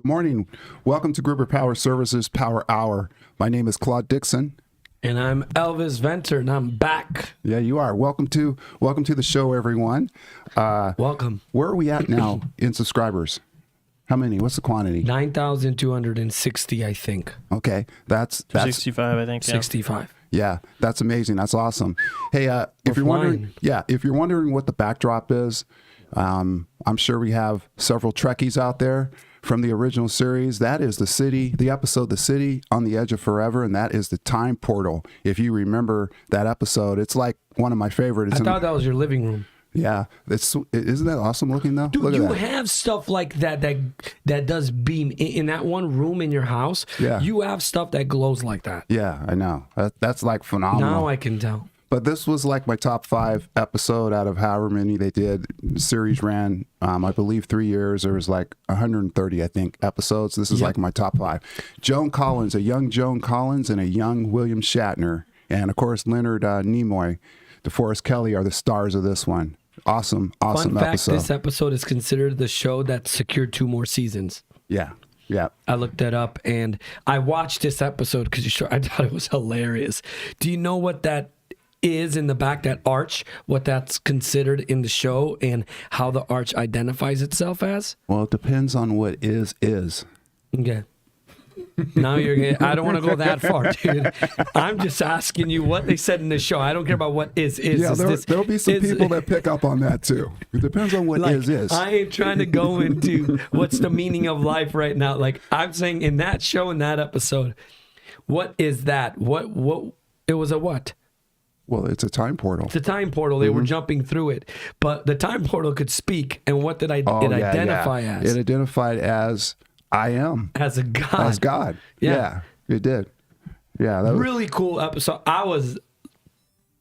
morning. Welcome to Gruber Power Services Power Hour. My name is Claude Dixon. And I'm Elvis Venter, and I'm back. Yeah, you are. Welcome to the show, everyone. Welcome. Where are we at now in subscribers? How many? What's the quantity? 9,260, I think. Okay, that's 65, I think. 65. Yeah, that's amazing. That's awesome. Hey, if you're wondering what the backdrop is, I'm sure we have several Trekkies out there from the original series. That is the episode The City on the Edge of Forever, and that is the time portal. If you remember that episode, it's like one of my favorites. I thought that was your living room. Yeah, isn't that awesome looking though? Dude, you have stuff like that does beam in that one room in your house. Yeah, you have stuff that glows like that. Yeah, I know. That's like phenomenal. Now I can tell. But this was like my top 5 episode out of however many they did. The series ran, I believe, 3 years. There was like 130, I think, episodes. This is like my top 5. Joan Collins, a young Joan Collins, and a young William Shatner, and of course Leonard Nimoy, DeForest Kelley are the stars of this one. Awesome Fun fact, episode. this episode is considered the show that secured 2 more seasons. Yeah. I looked that up, and I watched this episode because I thought it was hilarious. Do you know what that is in the back, that arch, what that's considered in the show, and how the arch identifies itself as? Well, it depends on what is. Okay. Now I don't want to go that far, dude. I'm just asking you what they said in the show. I don't care about what is. Yeah, there'll be some people that pick up on that too. It depends on what is. I ain't trying to go into what's the meaning of life right now. Like, I'm saying in that show, in that episode, what is that? What it was a what? Well, it's a time portal. It's a time portal. They were jumping through it. But the time portal could speak. And what did it identify as? It identified as I am. As a God. As God. Yeah, it did. Yeah. That was really cool episode.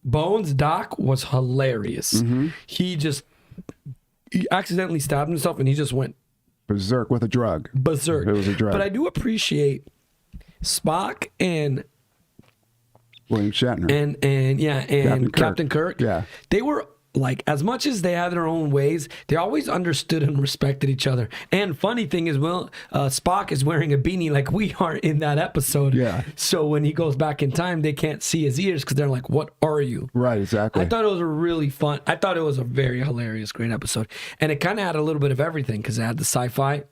Bones Doc was hilarious. Mm-hmm. He accidentally stabbed himself and he just went berserk with a drug. Berserk. It was a drug. But I do appreciate Spock and William Shatner. And Captain Kirk. Yeah. They were like, as much as they had their own ways, they always understood and respected each other. And funny thing is, Spock is wearing a beanie like we are in that episode. Yeah. So when he goes back in time, they can't see his ears because they're like, what are you? Right, exactly. I thought it was I thought it was a very hilarious, great episode. And it kind of had a little bit of everything because it had the sci-fi,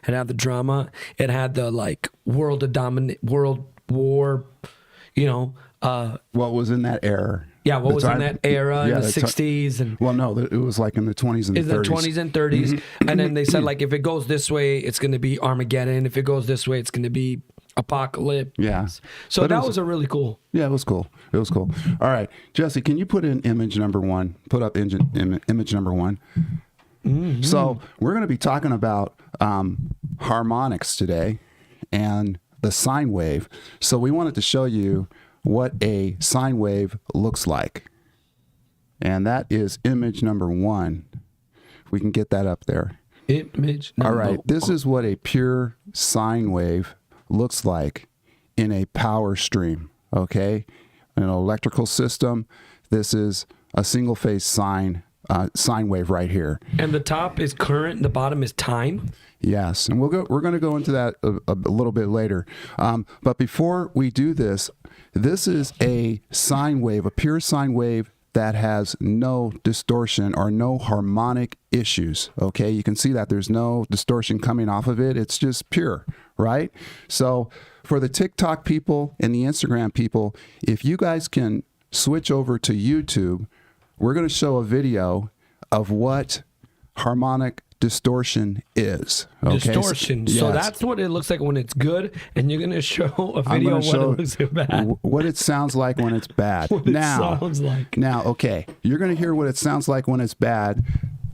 it had the drama, it had the like world war, what was in that era? Yeah, what was in that era in the 60s? And well, no, it was like in the 20s and 30s. In the 20s and 30s. Mm-hmm. And then they said, like, if it goes this way, it's going to be Armageddon. If it goes this way, it's going to be Apocalypse. Yeah. So but that was a really cool. Yeah, it was cool. It was cool. All right, Jesse, can you put in image number 1? Put up image number 1. Mm-hmm. So we're going to be talking about harmonics today and the sine wave. So we wanted to show you what a sine wave looks like. And that is image number 1. We can get that up there. Image number 1. All right, this is what a pure sine wave looks like in a power stream, okay? In an electrical system, this is a single phase sine wave right here. And the top is current, the bottom is time? Yes, and we're going to go into that a little bit later. But before we do this is a sine wave, a pure sine wave that has no distortion or no harmonic issues, okay? You can see that there's no distortion coming off of it. It's just pure, right? So for the TikTok people and the Instagram people, if you guys can switch over to YouTube, we're going to show a video of what harmonic distortion is. Okay? Distortion. So that's what it looks like when it's good, and you're going to show a video of what it looks bad. What it sounds like when it's bad. What it sounds like. Now, okay, you're going to hear what it sounds like when it's bad,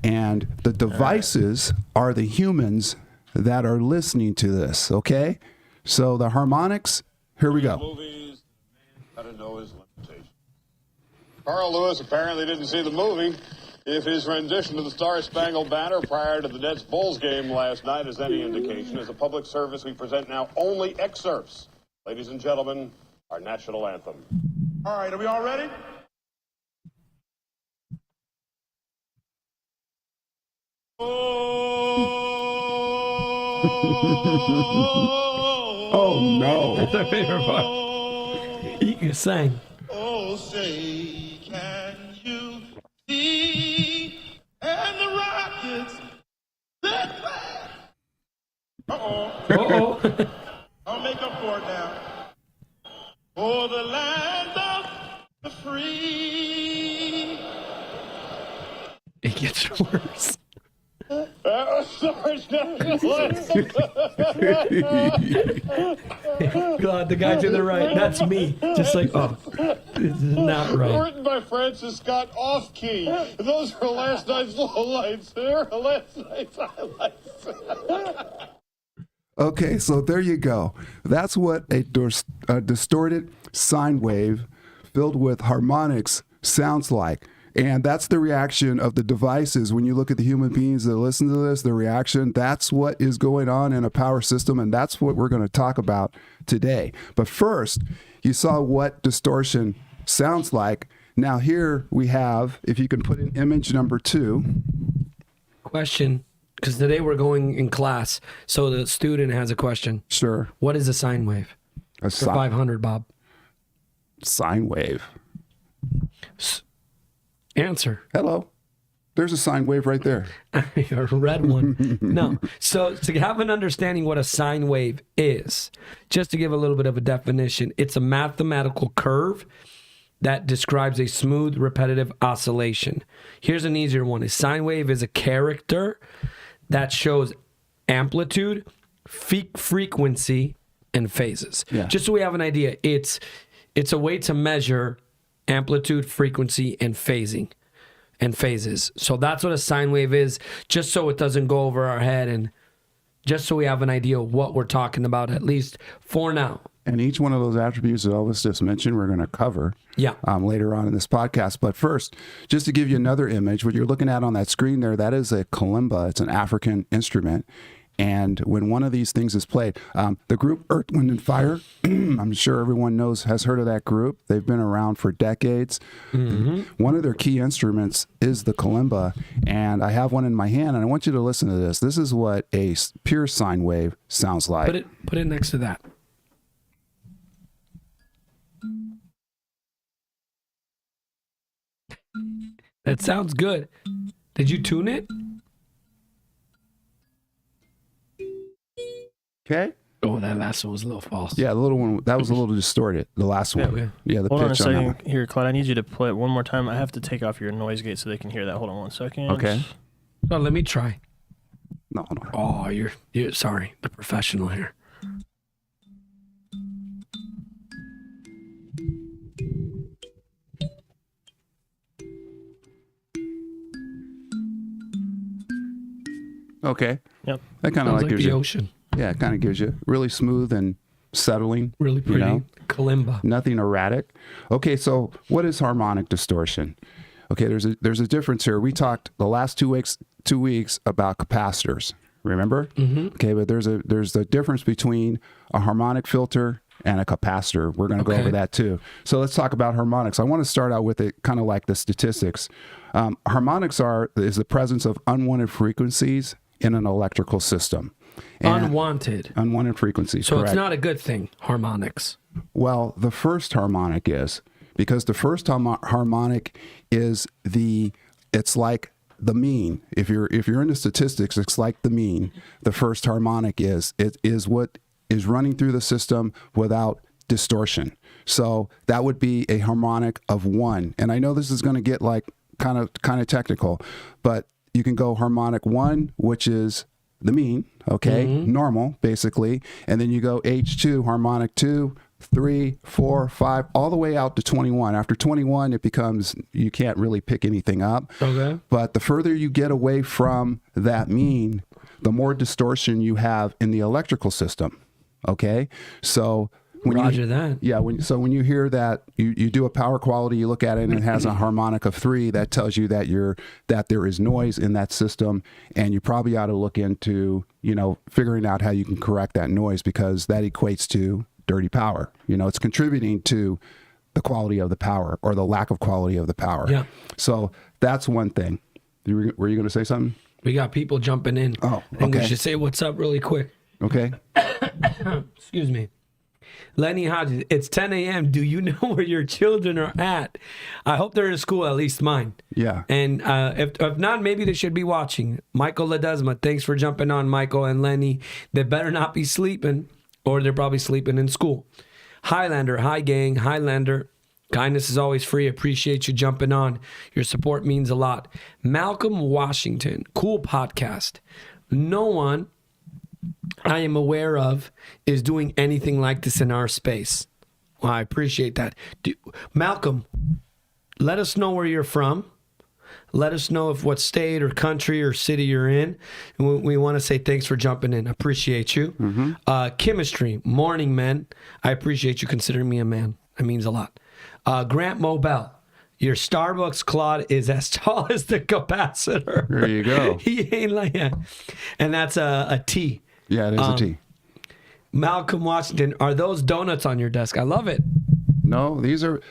and the devices are the humans that are listening to this, okay? So the harmonics, here we go. Movies, gotta know his limitations. Carl Lewis apparently didn't see the movie. If his rendition of the Star-Spangled Banner prior to the Nets-Bulls game last night is any indication, as a public service, we present now only excerpts. Ladies and gentlemen, our national anthem. All right, are we all ready? Oh! Oh no. That's our favorite part. You sang. Oh, say, can you see? And the rockets, that flag. Uh-oh. I'll make up for it now. For the land of the free. It gets worse. God, the guy to the right, that's me. Just like, oh, this is not right. Written by Francis Scott off key. Those are last night's lowlights. They're last night's highlights. Okay, so there you go. That's what a distorted sine wave filled with harmonics sounds like. And that's the reaction of the devices. When you look at the human beings that listen to this, the reaction, that's what is going on in a power system, and that's what we're going to talk about today. But first, you saw what distortion sounds like. Now here we have, if you can put in image number 2. Question, because today we're going in class, so the student has a question. Sure. What is a sine wave? A For 500, Bob. sine wave. Answer. Hello. There's a sine wave right there. A red one. No. So to have an understanding what a sine wave is, just to give a little bit of a definition, it's a mathematical curve that describes a smooth, repetitive oscillation. Here's an easier one. A sine wave is a character that shows amplitude, frequency, and phases. Yeah. Just so we have an idea, it's a way to measure amplitude, frequency, and phasing and phases. So that's what a sine wave is, just so it doesn't go over our head and just so we have an idea of what we're talking about, at least for now. And each one of those attributes that Elvis just mentioned, we're going to cover later on in this podcast. But first, just to give you another image, what you're looking at on that screen there, that is a kalimba. It's an African instrument. And when one of these things is played, the group Earth, Wind, and Fire, I'm sure everyone has heard of that group. They've been around for decades. Mm-hmm. One of their key instruments is the kalimba, and I have one in my hand, and I want you to listen to this. This is what a pure sine wave sounds like. Put it next to that. That sounds good. Did you tune it? Okay. Oh, that last one was a little false. Yeah, the little one, that was a little distorted, the last one. Okay. Yeah, the Hold on a pitch on that second here, Claude. I need you to play it one more time. I have to take off your noise gate so they can hear that. Hold on 1 second. one. Okay. Well, let me try. No, hold on. Oh, you're sorry, the professional here. Okay. Yep. That kind of Sounds like like gives the you, ocean. yeah, it kind of gives you really smooth and settling. Really pretty. You know? Kalimba. Nothing erratic. Okay, so what is harmonic distortion? Okay, there's a difference here. We talked the last 2 weeks about capacitors. Remember? Mm-hmm. Okay, but there's a difference between a harmonic filter and a capacitor. We're going to go over that too. So let's talk about harmonics. I want to start out with it kind of like the statistics. Harmonics is the presence of unwanted frequencies in an electrical system. And unwanted frequencies. So correct. It's not a good thing, harmonics. Well, the first harmonic is, because the first harmonic is it's like the mean. If you're into statistics, it's like the mean. The first harmonic is what is running through the system without distortion. So that would be a harmonic of 1. And I know this is going to get like kind of technical, but you can go harmonic 1, which is the mean, okay, normal basically, and then you go H2, harmonic 2, 3, 4, 5, all the way out to 21. After 21, it becomes, you can't really pick anything up. Okay. But the further you get away from that mean, the more distortion you have in the electrical system. Okay, so when Roger that. Yeah, when you hear that, you do a power quality, you look at it and it has a harmonic of 3, that tells you that there is noise in that system, and you probably ought to look into, figuring out how you can correct that noise, because that equates to dirty power. It's contributing to the quality of the power or the lack of quality of the power. Yeah. So that's one thing. Were you going to say something? We got people jumping in. Oh, I think we okay. should say what's up really quick. Okay. Excuse me. Lenny Hodges, it's 10 a.m. Do you know where your children are at? I hope they're in school, at least mine. Yeah. And if not, maybe they should be watching. Michael Ledesma, thanks for jumping on, Michael and Lenny. They better not be sleeping, or they're probably sleeping in school. Highlander, hi gang, Highlander. Kindness is always free. Appreciate you jumping on. Your support means a lot. Malcolm Washington, cool podcast. No one I am aware of is doing anything like this in our space. Well, I appreciate that. Malcolm, let us know where you're from. Let us know if what state or country or city you're in. And we want to say thanks for jumping in. Appreciate you. Chemistry, morning, men. I appreciate you considering me a man. That means a lot. Grant Mobell, your Starbucks Claude is as tall as the capacitor. There you go. He ain't like that. And that's a T. Yeah, it is a T. Malcolm Washington, are those donuts on your desk? I love it. No, these are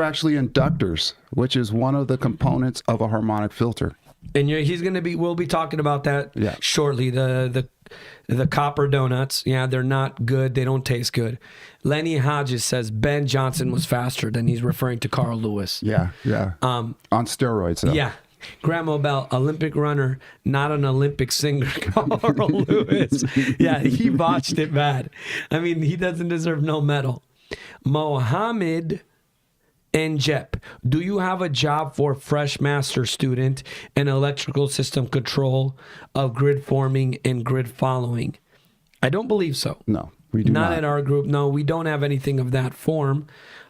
actually inductors, which is one of the components of a harmonic filter. And we'll be talking about that shortly. The copper donuts, they're not good. They don't taste good. Lenny Hodges says Ben Johnson was faster than he's referring to Carl Lewis. Yeah. On steroids, though. Yeah. Grandma Bell, Olympic runner, not an Olympic singer, Carl Lewis. Yeah, he botched it bad. I mean, he doesn't deserve no medal. Mohammed and Jep, do you have a job for fresh master student in electrical system control of grid forming and grid following? I don't believe so. No, we do not. Not at our group. No, we don't have anything of that form.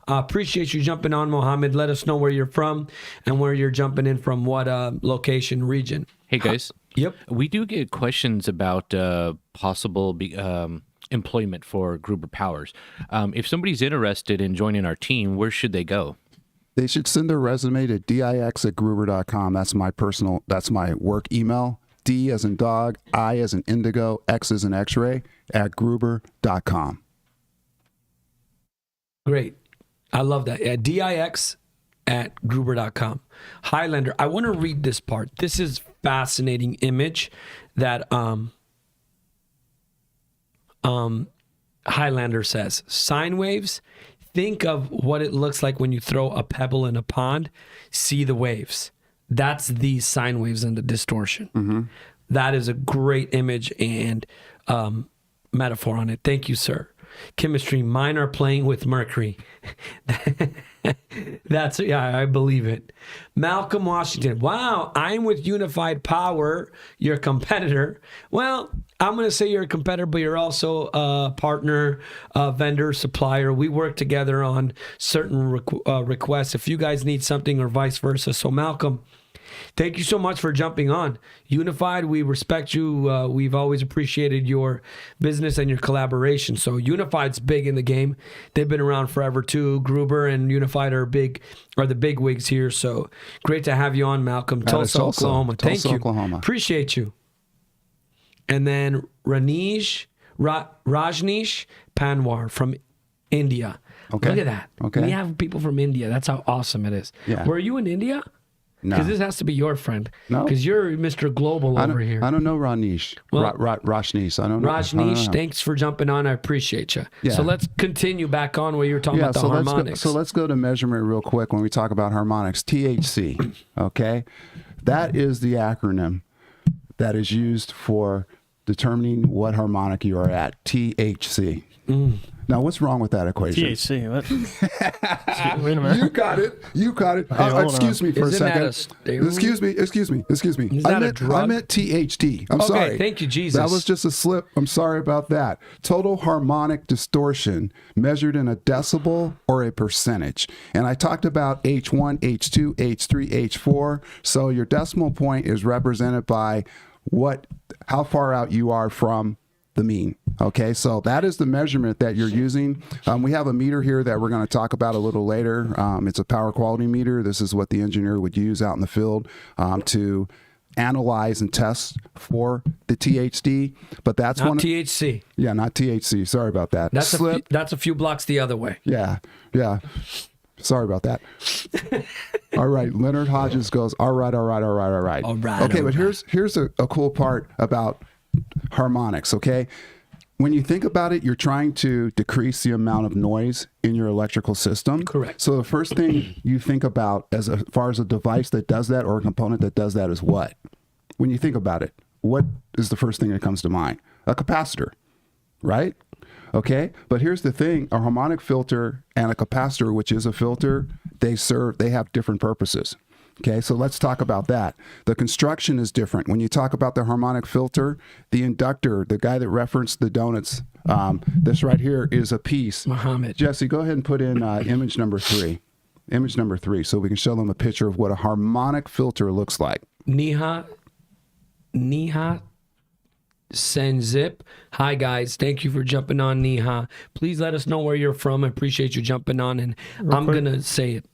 Appreciate you jumping on, Mohammed. Let us know where you're from and where you're jumping in from, what location, region. Hey, guys. Yep. We do get questions about possible employment for Gruber Powers. If somebody's interested in joining our team, where should they go? They should send their resume to dix@gruber.com. That's my work email. D as in dog, I as in indigo, X as in x-ray, @gruber.com. Great. I love that. Yeah, dix@gruber.com. Highlander, I want to read this part. This is fascinating image that Highlander says. Sine waves, think of what it looks like when you throw a pebble in a pond. See the waves. That's the sine waves and the distortion. Mm-hmm. That is a great image and metaphor on it. Thank you, sir. Chemistry, mine are playing with mercury. I believe it. Malcolm Washington, wow, I'm with Unified Power, your competitor. Well, I'm going to say you're a competitor, but you're also a partner, vendor, supplier. We work together on certain requests if you guys need something or vice versa. So Malcolm, thank you so much for jumping on. Unified, we respect you. We've always appreciated your business and your collaboration. So Unified's big in the game. They've been around forever too. Gruber and Unified are the big wigs here. So great to have you on, Malcolm. Tulsa, Oklahoma. Thank you. Oklahoma. Appreciate you. And then Rajneesh Panwar from India. Okay. Look at that. Okay. We have people from India. That's how awesome it is. Yeah. Were you in India? No. Because this has to be your friend. No. Because you're Mr. Global over here. I don't know Rajneesh. Well, Rajneesh. I don't know. Rajneesh, thanks for jumping on. I appreciate you. Yeah. So let's continue back on where you were talking about the harmonics. Let's go to measurement real quick when we talk about harmonics. THC, okay? That is the acronym that is used for determining what harmonic you are at. THC. Now, what's wrong with that equation? THC. What? Wait a minute. You got it. Hey, excuse me for Isn't a that second. a steroid? Excuse me. Is that a drug? I meant THD. I'm Okay, sorry. thank you, Jesus. That was just a slip. I'm sorry about that. Total harmonic distortion measured in a decibel or a percentage. And I talked about H1, H2, H3, H4. So your decimal point is represented by how far out you are from the mean. Okay, so that is the measurement that you're using. We have a meter here that we're going to talk about a little later. It's a power quality meter. This is what the engineer would use out in the field to analyze and test for the THD. But that's Not THC. Yeah, not THC. Sorry about that. That's a few blocks the other way. Yeah. Sorry about that. All right. Leonard Hodges goes, all right. Okay, but here's a cool part about harmonics, okay? when you think about it, you're trying to decrease the amount of noise in your electrical system. Correct. So the first thing you think about as far as a device that does that or a component that does that is what? When you think about it, what is the first thing that comes to mind? A capacitor, right? Okay, but here's the thing, a harmonic filter and a capacitor, which is a filter, they have different purposes. Okay, so let's talk about that. The construction is different. When you talk about the harmonic filter, the inductor, the guy that referenced the donuts, this right here is a piece. Muhammad. Jesse, go ahead and put in image number 3. Image number 3, so we can show them a picture of what a harmonic filter looks like. 𝐓𝐢𝐦𝐞 𝐒𝐭𝐚𝐦𝐩𝐬. Hi guys, thank you for jumping on, 𝐓𝐢𝐬. Please let us know where you're from. I appreciate you jumping on, and I'm gonna say it.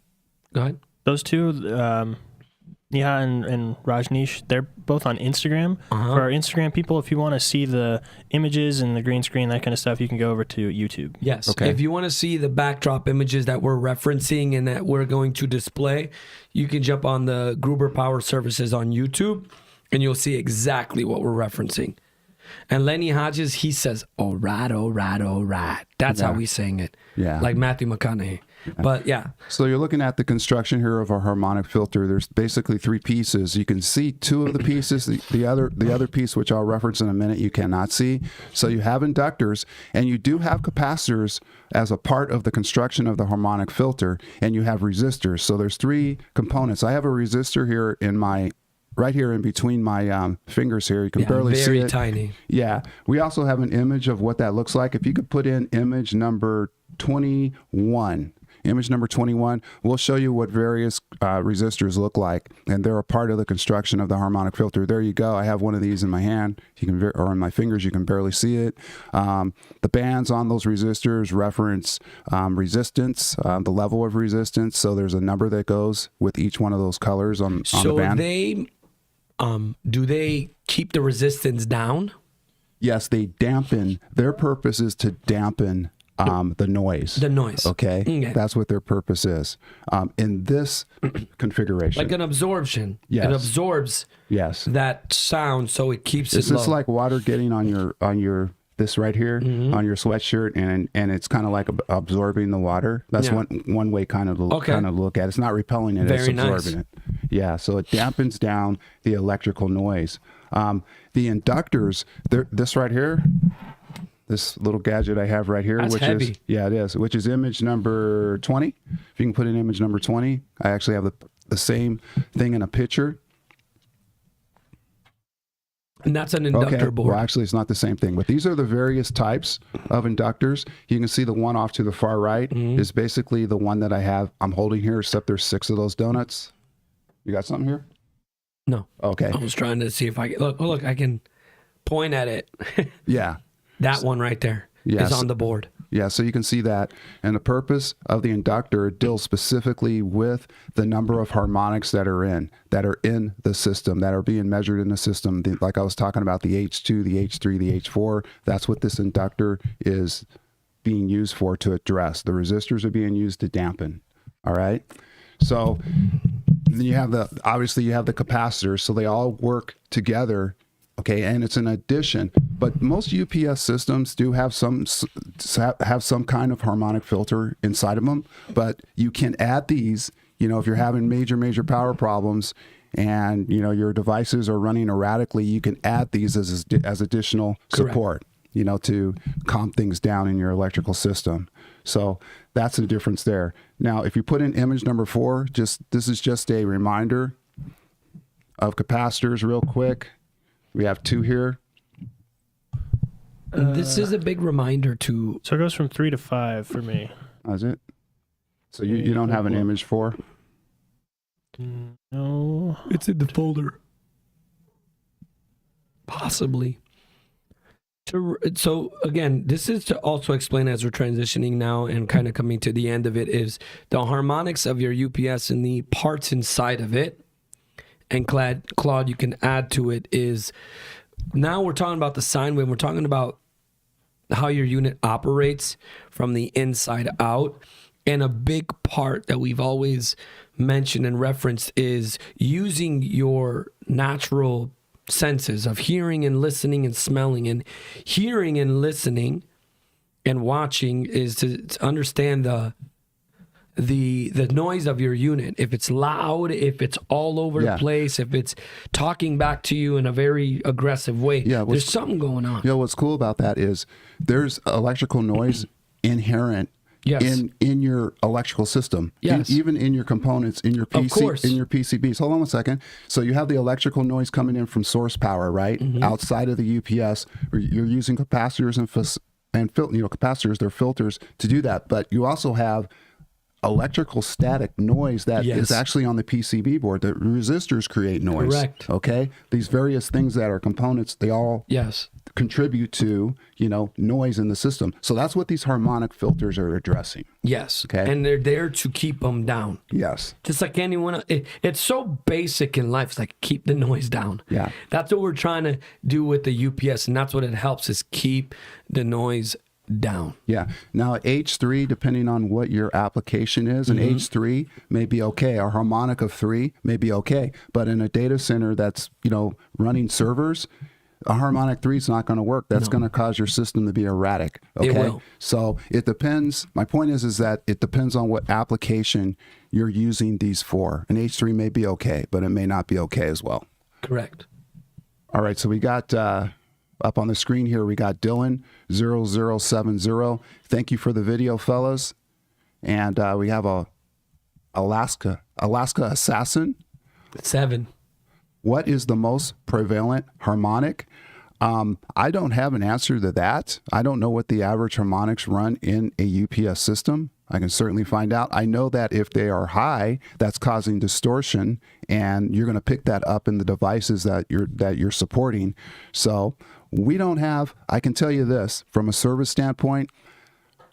Go ahead. Those two, 𝐓𝐢𝐬 and Rajneesh, they're both on Instagram. For our Instagram people, if you want to see the images and the green screen, that kind of stuff, you can go over to YouTube. Yes. Okay. If you want to see the backdrop images that we're referencing and that we're going to display, you can jump on the Gruber Power Services on YouTube, and you'll see exactly what we're referencing. And Lenny Hodges, he says, all right, all right, all right. That's how we sing it. Yeah. Like Matthew McConaughey. But yeah. So you're looking at the construction here of a harmonic filter. There's basically 3 pieces. You can see 2 of the pieces. The other piece, which I'll reference in a minute, you cannot see. So you have inductors, and you do have capacitors as a part of the construction of the harmonic filter, and you have resistors. So there's 3 components. I have a resistor here right here in between my fingers here. You can barely see it. Very tiny. Yeah. We also have an image of what that looks like. If you could put in image number 21. Image number 21 will show you what various resistors look like, and they're a part of the construction of the harmonic filter. There you go. I have one of these in my hand. You can, or in my fingers. You can barely see it. The bands on those resistors reference resistance, the level of resistance. So there's a number that goes with each one of those colors on the band. Do they keep the resistance down? Yes, they dampen. Their purpose is to dampen the noise. The noise. Okay? Okay. That's what their purpose is. In this configuration. Like an absorption. Yes. It absorbs that sound, so it keeps it It's low. just like water getting on your this right here on your sweatshirt, and it's kind of like absorbing the water. That's one way kind of look at it. It's not repelling it, it's absorbing it. Yeah, so it dampens down the electrical noise. The inductors, this right here, this little gadget I have right here, That's which heavy. it is, which is image number 20. If you can put in image number 20, I actually have the same thing in a picture. And that's an inductor board. Well, actually, it's not the same thing. But these are the various types of inductors. You can see the one off to the far right is basically the one that I'm holding here, except there's 6 of those donuts. You got something here? No. Okay. I was trying to see if I can look. I can point at it. Yeah. That one right there is on the board. Yeah, so you can see that. And the purpose of the inductor deals specifically with the number of harmonics that are in the system, that are being measured in the system. Like I was talking about, the H2, the H3, the H4, that's what this inductor is being used for, to address. The resistors are being used to dampen. All right? So then you have obviously you have the capacitors, so they all work together. Okay, and it's an addition, but most UPS systems do have some kind of harmonic filter inside of them. But you can add these, if you're having major power problems, and your devices are running erratically, you can add these as additional support, to calm things down in your electrical system. So that's the difference there. Now, if you put in image number 4, this is just a reminder of capacitors, real quick. We have 2 here. This is a big reminder to... So it goes from 3 to 5 for me. That's it. So you don't have an image 4? No. It's in the folder. Possibly. So again, this is to also explain, as we're transitioning now and kind of coming to the end of it, is the harmonics of your UPS and the parts inside of it. And Claude, you can add to it, is now we're talking about the sine wave. We're talking about how your unit operates from the inside out. And a big part that we've always mentioned and referenced is using your natural senses of hearing and listening and smelling. And hearing and listening and watching is to understand the noise of your unit. If it's loud, if it's all over the place, if it's talking back to you in a very aggressive way, there's something going on. You know, what's cool about that is there's electrical noise inherent in your electrical system, even in your components, in your PC, in your PCBs. Hold on 1 second. So you have the electrical noise coming in from source power, right? Outside of the UPS, you're using capacitors and capacitors, they're filters to do that. But you also have electrical static noise that is actually on the PCB board. The resistors create noise. Correct. Okay? These various things that are components, they all contribute to, noise in the system. So that's what these harmonic filters are addressing. Yes. Okay. And they're there to keep them down. Yes. Just like anyone, it's so basic in life. It's like keep the noise down. Yeah. That's what we're trying to do with the UPS, and that's what it helps is keep the noise down. Yeah. Now, H3, depending on what your application is, an H3 may be okay. A harmonic of 3 may be okay. But in a data center that's, running servers, a harmonic 3 is not going to work. That's going to cause your system to be erratic. Okay. It will. So it depends. My point is that it depends on what application you're using these for. An H3 may be okay, but it may not be okay as well. Correct. All right. So we got up on the screen here, we got Dylan 0070. Thank you for the video, fellas. And we have a Alaska Assassin. 7. What is the most prevalent harmonic? I don't have an answer to that. I don't know what the average harmonics run in a UPS system. I can certainly find out. I know that if they are high, that's causing distortion, and you're going to pick that up in the devices that you're supporting. So we don't have. I can tell you this from a service standpoint.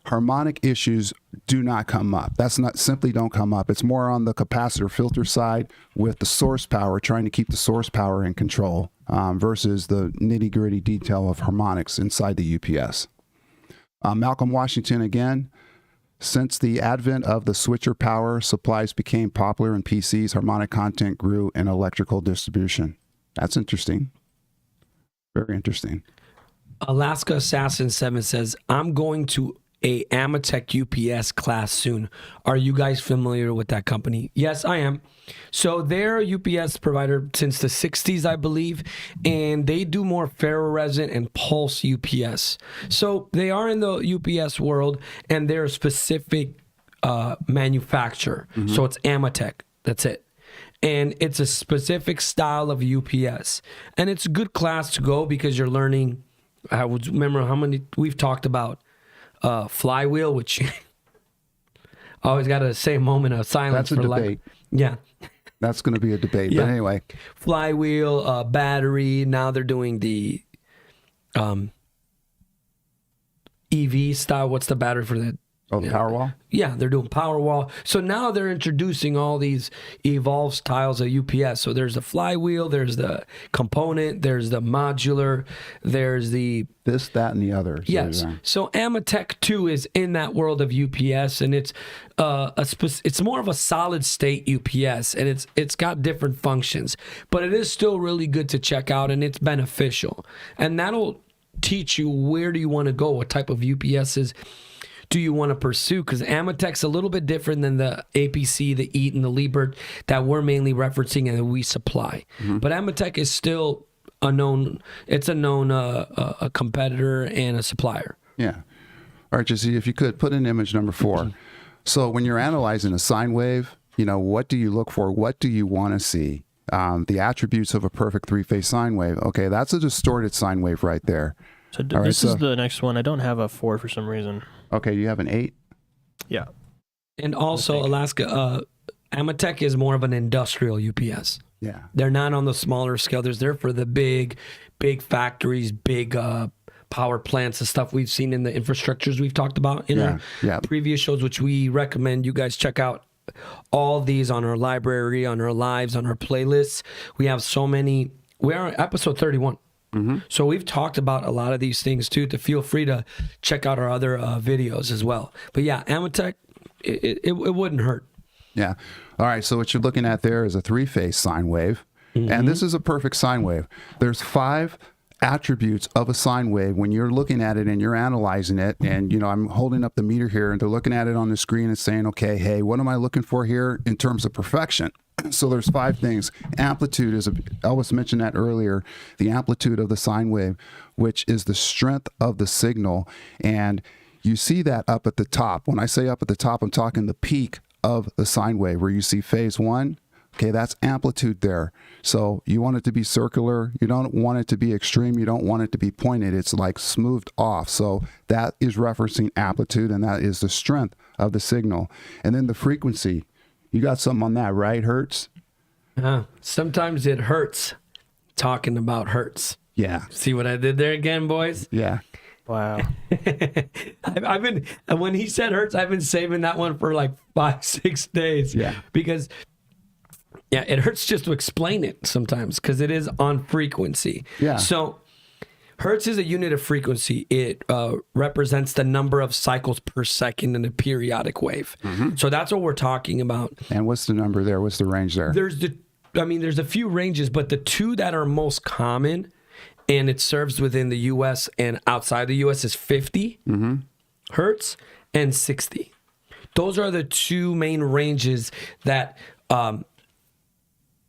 Harmonic issues do not come up. That's not simply don't come up. It's more on the capacitor filter side with the source power, trying to keep the source power in control versus the nitty gritty detail of harmonics inside the UPS. Malcolm Washington again. Since the advent of the switcher power supplies became popular in PCs, harmonic content grew in electrical distribution. That's interesting. Very interesting. Alaska Assassin 7 says, I'm going to a Ametek UPS class soon. Are you guys familiar with that company? Yes, I am. So they're a UPS provider since the 60s, I believe, and they do more ferroresonant and pulse UPS. So they are in the UPS world, and they're a specific manufacturer. So it's Ametek. That's it. And it's a specific style of UPS. And it's a good class to go because you're learning. I would remember how many we've talked about flywheel, which I always got to say a moment of silence. That's a for debate. Yeah. That's going to be a debate. Yeah. But anyway. Flywheel, battery. Now they're doing the EV style. What's the battery for that? Oh, the Powerwall? Yeah, they're doing Powerwall. So now they're introducing all these evolved styles of UPS. So there's the flywheel, there's the component, there's the modular, there's the... This, that, and the other. Yes. So Ametek 2 is in that world of UPS, and it's it's more of a solid state UPS, and it's got different functions. But it is still really good to check out, and it's beneficial. And that'll teach you where do you want to go, what type of UPSs do you want to pursue? Because Ametek's a little bit different than the APC, the EAT, and the Liebert that we're mainly referencing and that we supply. But Ametek is still a known a competitor and a supplier. Yeah. All right, Jesse, if you could put in image number 4. So when you're analyzing a sine wave, what do you look for? What do you want to see? The attributes of a perfect three-phase sine wave. Okay, that's a distorted sine wave right there. So this is the next one. I don't have a 4 for some reason. Okay, you have an 8? Yeah. And also, Alaska, Ametek is more of an industrial UPS. Yeah. They're not on the smaller scale. They're there for the big factories, big power plants and stuff we've seen in the infrastructures we've talked about in our previous shows, which we recommend you guys check out. All these on our library, on our lives, on our playlists. We have so many. We are on episode 31. So we've talked about a lot of these things too, to feel free to check out our other videos as well. But yeah, Ametek, it wouldn't hurt. Yeah. All right. So what you're looking at there is a three-phase sine wave. And this is a perfect sine wave. There's 5 attributes of a sine wave when you're looking at it and you're analyzing it. And, you know, I'm holding up the meter here and they're looking at it on the screen and saying, okay, hey, what am I looking for here in terms of perfection? So there's 5 things. Amplitude is, Elvis mentioned that earlier, the amplitude of the sine wave, which is the strength of the signal. And you see that up at the top. When I say up at the top, I'm talking the peak of the sine wave where you see phase 1. Okay, that's amplitude there. So you want it to be circular. You don't want it to be extreme. You don't want it to be pointed. It's like smoothed off. So that is referencing amplitude, and that is the strength of the signal. And then the frequency. You got something on that, right, Hertz? Sometimes it hurts talking about hertz. Yeah. See what I did there again, boys? Yeah. Wow. I've been, when he said hertz, I've been saving that one for like 5-6 days. Yeah. Because it hurts just to explain it sometimes because it is on frequency. Yeah. So hertz is a unit of frequency. It represents the number of cycles per second in a periodic wave. So that's what we're talking about. And what's the number there? What's the range there? There's a few ranges, but the 2 that are most common, and it serves within the U.S. and outside the U.S. is 50 hertz and 60. Those are the 2 main ranges that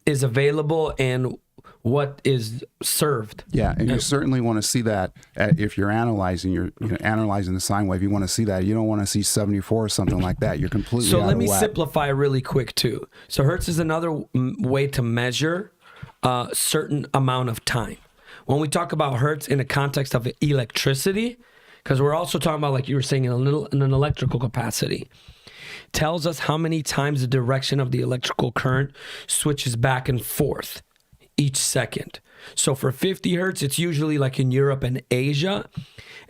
is available and what is served. Yeah, and you certainly want to see that if you're analyzing analyzing the sine wave. You want to see that. You don't want to see 74 or something like that. You're completely So out let of me whack. simplify really quick too. So hertz is another way to measure a certain amount of time. When we talk about hertz in the context of electricity, because we're also talking about, like you were saying, in an electrical capacity, tells us how many times the direction of the electrical current switches back and forth each second. So for 50 hertz, it's usually like in Europe and Asia,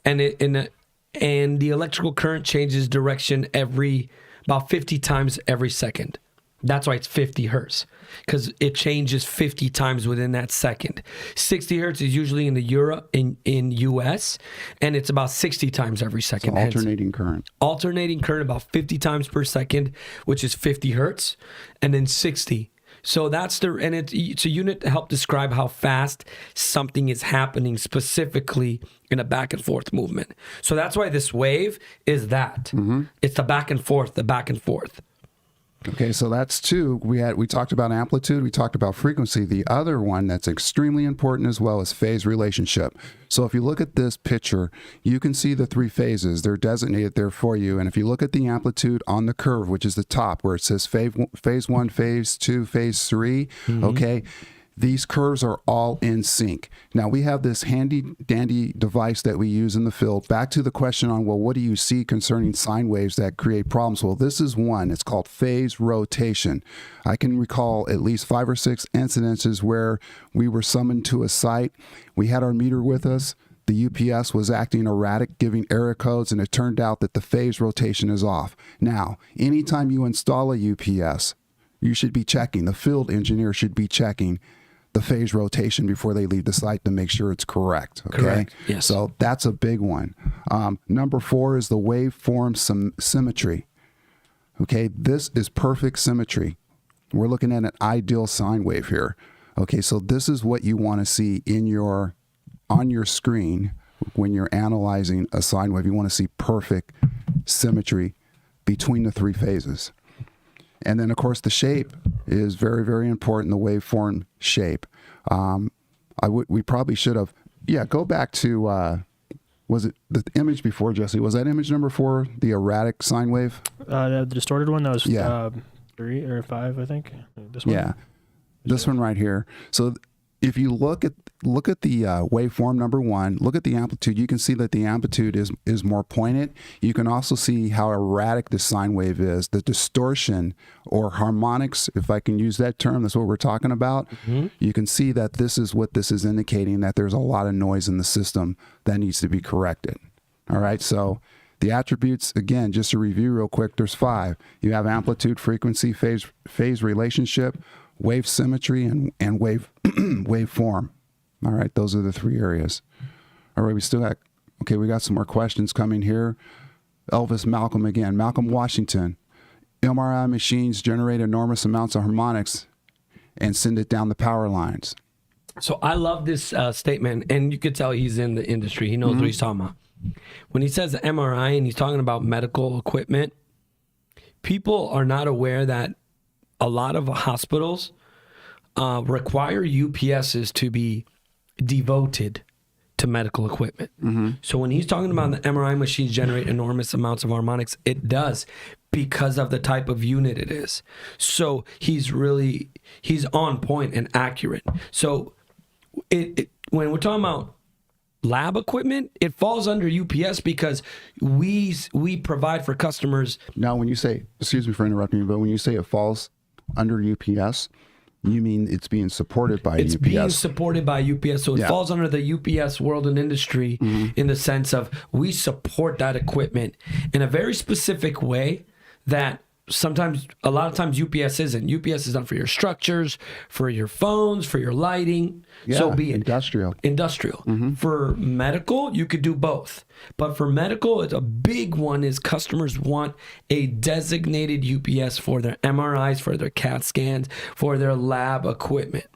and the electrical current changes direction about 50 times every second. That's why it's 50 hertz, because it changes 50 times within that second. 60 hertz is usually in US, and it's about 60 times every second. Alternating current. Alternating current about 50 times per second, which is 50 hertz, and then 60. So it's a unit to help describe how fast something is happening specifically in a back and forth movement. So that's why this wave is that. It's the back and forth, the back and forth. Okay, so that's 2. We talked about amplitude, we talked about frequency. The other one that's extremely important as well is phase relationship. So if you look at this picture, you can see the 3 phases. They're designated there for you. And if you look at the amplitude on the curve, which is the top where it says phase 1, phase 2, phase 3, okay, these curves are all in sync. Now, we have this handy dandy device that we use in the field. Back to the question on, well, what do you see concerning sine waves that create problems? Well, this is one. It's called phase rotation. I can recall at least 5 or 6 incidences where we were summoned to a site. We had our meter with us. The UPS was acting erratic, giving error codes, and it turned out that the phase rotation is off. Now, anytime you install a UPS, you should be checking, the field engineer should be checking the phase rotation before they leave the site to make sure it's correct. Okay. Correct. Yes. So that's a big one. Number 4 is the waveform symmetry. Okay. This is perfect symmetry. We're looking at an ideal sine wave here. Okay. So this is what you want to see on your screen when you're analyzing a sine wave. You want to see perfect symmetry between the 3 phases. And then, of course, the shape is very, very important, the waveform shape. We probably should have, go back to, was it the image before, Jesse? Was that image number 4, the erratic sine wave? The distorted one, that was 3 or 5, I think. This one? Yeah, this one right here. So if you look at the waveform number 1, look at the amplitude, you can see that the amplitude is more pointed. You can also see how erratic the sine wave is. The distortion or harmonics, if I can use that term, that's what we're talking about. You can see that this is what this is indicating, that there's a lot of noise in the system that needs to be corrected. All right, so the attributes, again, just to review real quick, there's 5. You have amplitude, frequency, phase relationship, wave symmetry, and waveform. All right, those are the 3 areas. All right, we got some more questions coming here. Elvis Malcolm again. Malcolm Washington. MRI machines generate enormous amounts of harmonics and send it down the power lines. So I love this statement, and you could tell he's in the industry. He knows what he's talking about. When he says MRI and he's talking about medical equipment, people are not aware that a lot of hospitals require UPSs to be devoted to medical equipment. So when he's talking about the MRI machines generate enormous amounts of harmonics, it does, because of the type of unit it is. So he's on point and accurate. So when we're talking about lab equipment, it falls under UPS because we provide for customers. Now, when you say, excuse me for interrupting you, but when you say it falls under UPS, you mean it's being supported by UPS? It's being supported by UPS. So it falls under the UPS world and industry in the sense of we support that equipment in a very specific way that a lot of times UPS isn't. UPS is done for your structures, for your phones, for your lighting. Yeah, so be it. Industrial. For medical, you could do both. But for medical, it's a big one is customers want a designated UPS for their MRIs, for their CAT scans, for their lab equipment.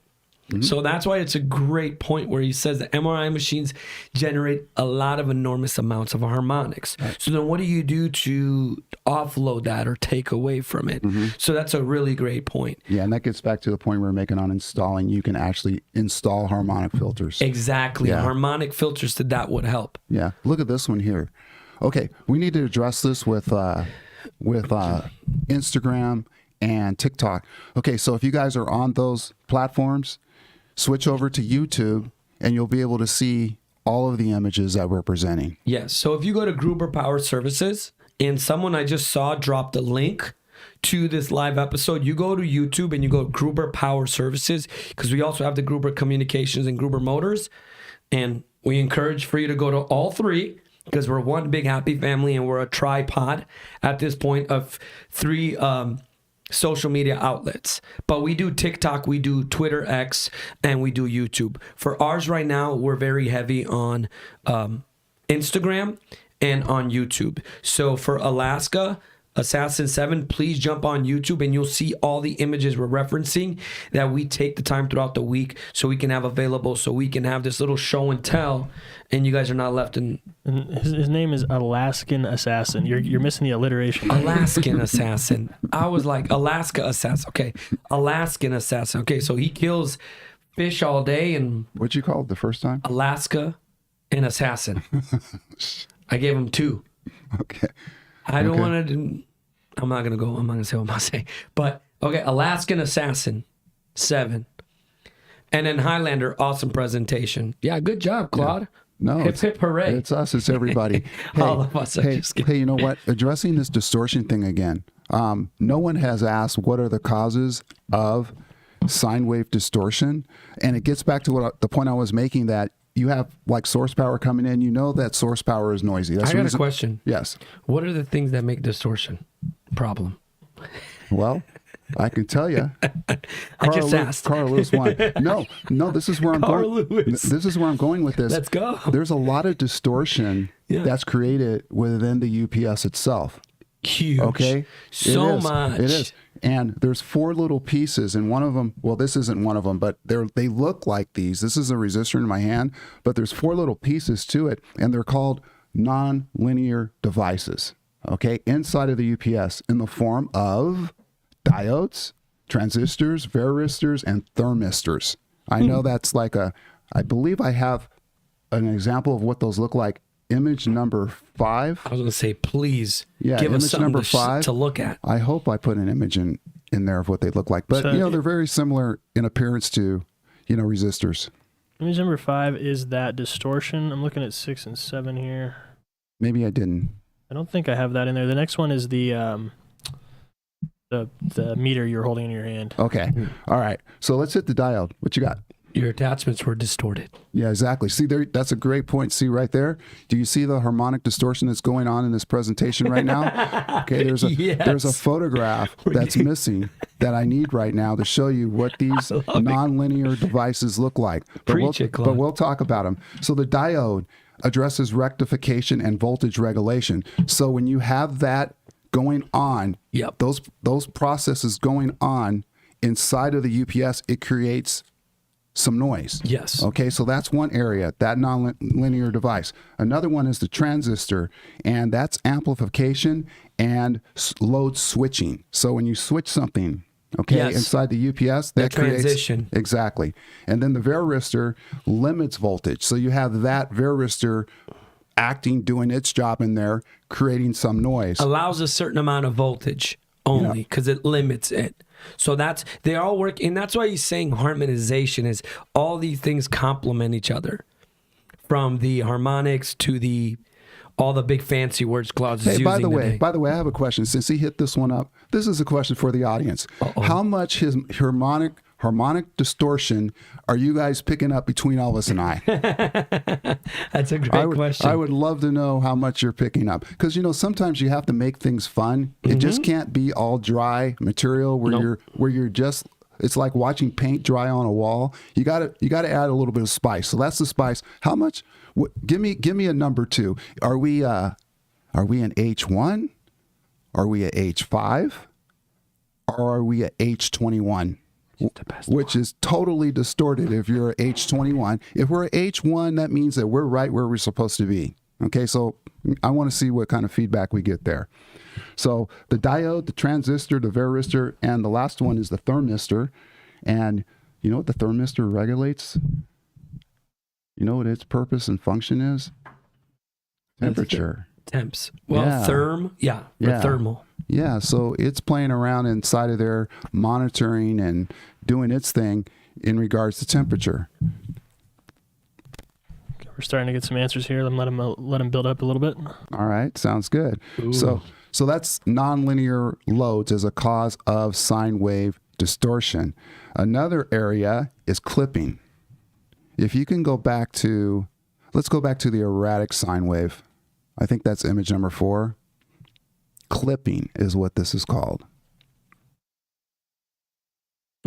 So that's why it's a great point where he says that MRI machines generate a lot of enormous amounts of harmonics. So then what do you do to offload that or take away from it? So that's a really great point. Yeah, and that gets back to the point we were making on installing. You can actually install harmonic filters. Exactly. Yeah. Harmonic filters to that would help. Yeah. Look at this one here. Okay, we need to address this with Instagram and TikTok. Okay, so if you guys are on those platforms, switch over to YouTube and you'll be able to see all of the images that we're presenting. Yes. So if you go to Gruber Power Services and someone I just saw dropped a link to this live episode, you go to YouTube and you go Gruber Power Services, because we also have the Gruber Communications and Gruber Motors. And we encourage for you to go to all three, because we're one big happy family and we're a tripod at this point of three social media outlets. But we do TikTok, we do Twitter X, and we do YouTube. For ours right now, we're very heavy on Instagram and on YouTube. So for Alaska Assassin 7, please jump on YouTube and you'll see all the images we're referencing that we take the time throughout the week so we can have available, so we can have this little show and tell, and you guys are not left in. And his name is Alaskan Assassin. You're missing the alliteration. Alaskan Assassin. I was like, Alaska Assassin. Okay. Alaskan Assassin. Okay, so he kills fish all day. And what'd you call it the first time? Alaska and Assassin. I gave him 2. Okay. I don't want to. I'm not going to say what I'm going to say. But, okay, Alaskan Assassin 7. And then Highlander, awesome presentation. Yeah, good job, Claude. No, hip, hip, hooray. It's us. It's everybody. All of us. Hey, you know what? Addressing this distortion thing again. No one has asked what are the causes of sine wave distortion. And it gets back to the point I was making, that you have like source power coming in. You know that source power is noisy. That's I got a question. Yes. What are the things that make distortion problem? Well, I can tell you. I just asked. Carl Lewis won. No. This is where I'm Carl going. Lewis. This is where I'm going with this. Let's go. There's a lot of distortion that's created within the UPS itself. Huge. Okay. So much. It is. And there's 4 little pieces, and one of them, well, this isn't one of them, but they look like these. This is a resistor in my hand, but there's 4 little pieces to it, and they're called non-linear devices, okay, inside of the UPS in the form of diodes, transistors, varistors, and thermistors. I know that's like I believe I have an example of what those look like. Image number 5. I was going to say, please give us image something number 5 to look at. I hope I put an image in there of what they look like. But, So they're very similar in appearance to, resistors. Image number 5 is that distortion. I'm looking at 6 and 7 here. Maybe I didn't. I don't think I have that in there. The next one is the meter you're holding in your hand. Okay. All right. So let's hit the diode. What you got? Your attachments were distorted. Yeah, exactly. See, that's a great point. See right there? Do you see the harmonic distortion that's going on in this presentation right now? Okay, there's a photograph that's missing that I need right now to show you what these nonlinear devices look like. But we'll talk about them. So the diode addresses rectification and voltage regulation. So when you have that going on, those processes going on inside of the UPS, it creates some noise. Yes. Okay, so that's one area, that nonlinear device. Another one is the transistor, and that's amplification and load switching. So when you switch something, okay, Yes. inside the UPS, that creates transition. exactly. And then the varistor limits voltage. So you have that varistor doing its job in there, creating some noise. Allows a certain amount of voltage only because it limits it. So they all work, and that's why he's saying harmonization is all these things complement each other, from the harmonics to all the big fancy words Claude's Hey, using by the today. way, I have a question. Since he hit this one up, this is a question for the audience. How much his harmonic distortion are you guys picking up between Elvis and I? That's a great question. I would love to know how much you're picking up, because sometimes you have to make things fun. It just can't be all dry material where you're just. It's like watching paint dry on a wall. You got to add a little bit of spice. So that's the spice. How much? Give me a number too. Are we an H1? Are we at H5? Or are we at H21? Which is totally distorted if you're at H21. If we're at H1, that means that we're right where we're supposed to be. Okay, so I want to see what kind of feedback we get there. So the diode, the transistor, the varistor, and the last one is the thermistor. And you know what the thermistor regulates? You know what its purpose and function is? Temperature. Temps. Well, Yeah. Thermal. Yeah, so it's playing around inside of there, monitoring and doing its thing in regards to temperature. We're starting to get some answers here. Let him build up a little bit. All right, sounds good. So that's nonlinear loads as a cause of sine wave distortion. Another area is clipping. If you can let's go back to the erratic sine wave. I think that's image number 4. Clipping is what this is called.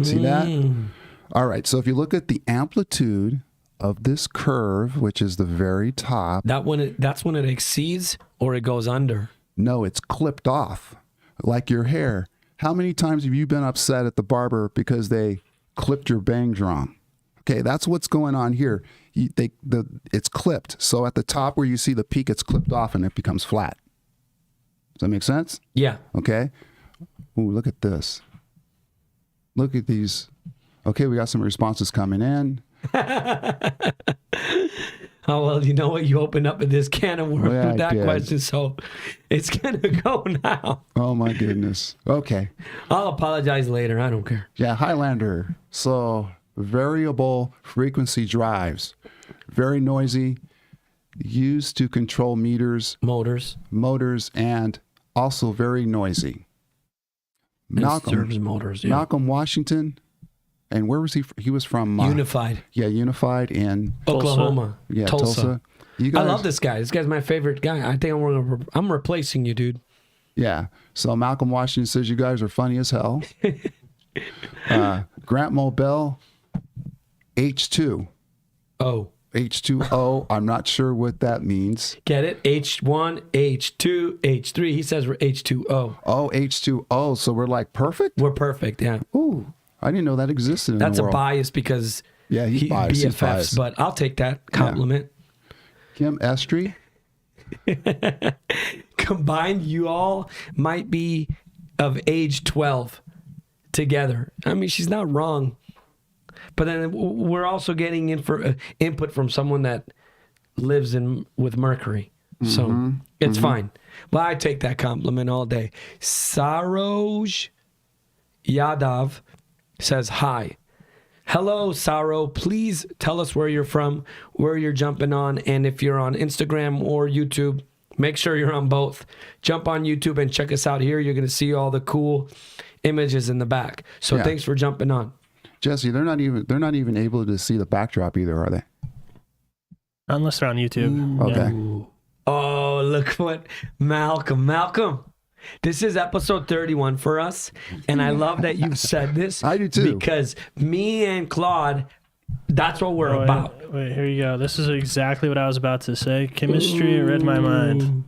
See that? All right, so if you look at the amplitude of this curve, which is the very top. That's when it exceeds or it goes under. No, it's clipped off, like your hair. How many times have you been upset at the barber because they clipped your bangs wrong? Okay, that's what's going on here. It's clipped. So at the top where you see the peak, it's clipped off and it becomes flat. Does that make sense? Yeah. Okay. Ooh, look at this. Look at these. Okay, we got some responses coming in. Oh, well, you know what? You opened up this can of worms Yeah, with I that did. question, so it's going to go now. Oh, my goodness. Okay. I'll apologize later. I don't care. Yeah, Highlander. So variable frequency drives. Very noisy. Used to control motors, and also very noisy. Serves motors, yeah. Malcolm Washington. And where was he? He was from Unified. Yeah, Unified in Oklahoma. Yeah, Tulsa. You guys, I love this guy. This guy's my favorite guy. I think I'm replacing you, dude. Yeah. So Malcolm Washington says you guys are funny as hell. Grant Mobell, H2. Oh. H2O. I'm not sure what that means. Get it? H1, H2, H3. He says we're H2O. Oh, H2O. So we're like perfect? We're perfect, yeah. Ooh, I didn't know that existed in That's the a world. bias because Yeah, he's biased. He's BFFs, biased. but I'll take that compliment. Kim Estrie. Combined, you all might be of age 12 together. I mean, she's not wrong. But then we're also getting input from someone that lives with Mercury. So it's fine. But I take that compliment all day. Saroj Yadav says, hi. Hello, Saro. Please tell us where you're from, where you're jumping on, and if you're on Instagram or YouTube, make sure you're on both. Jump on YouTube and check us out here. You're going to see all the cool images in the back. So thanks for jumping on. Jesse, they're not even able to see the backdrop either, are they? Unless they're on YouTube. Okay. Yeah. Oh, look what Malcolm. This is episode 31 for us, and I love that you've said this. I do too. Because me and Claude, that's what we're about. Wait, here you go. This is exactly what I was about to say. Chemistry read my mind.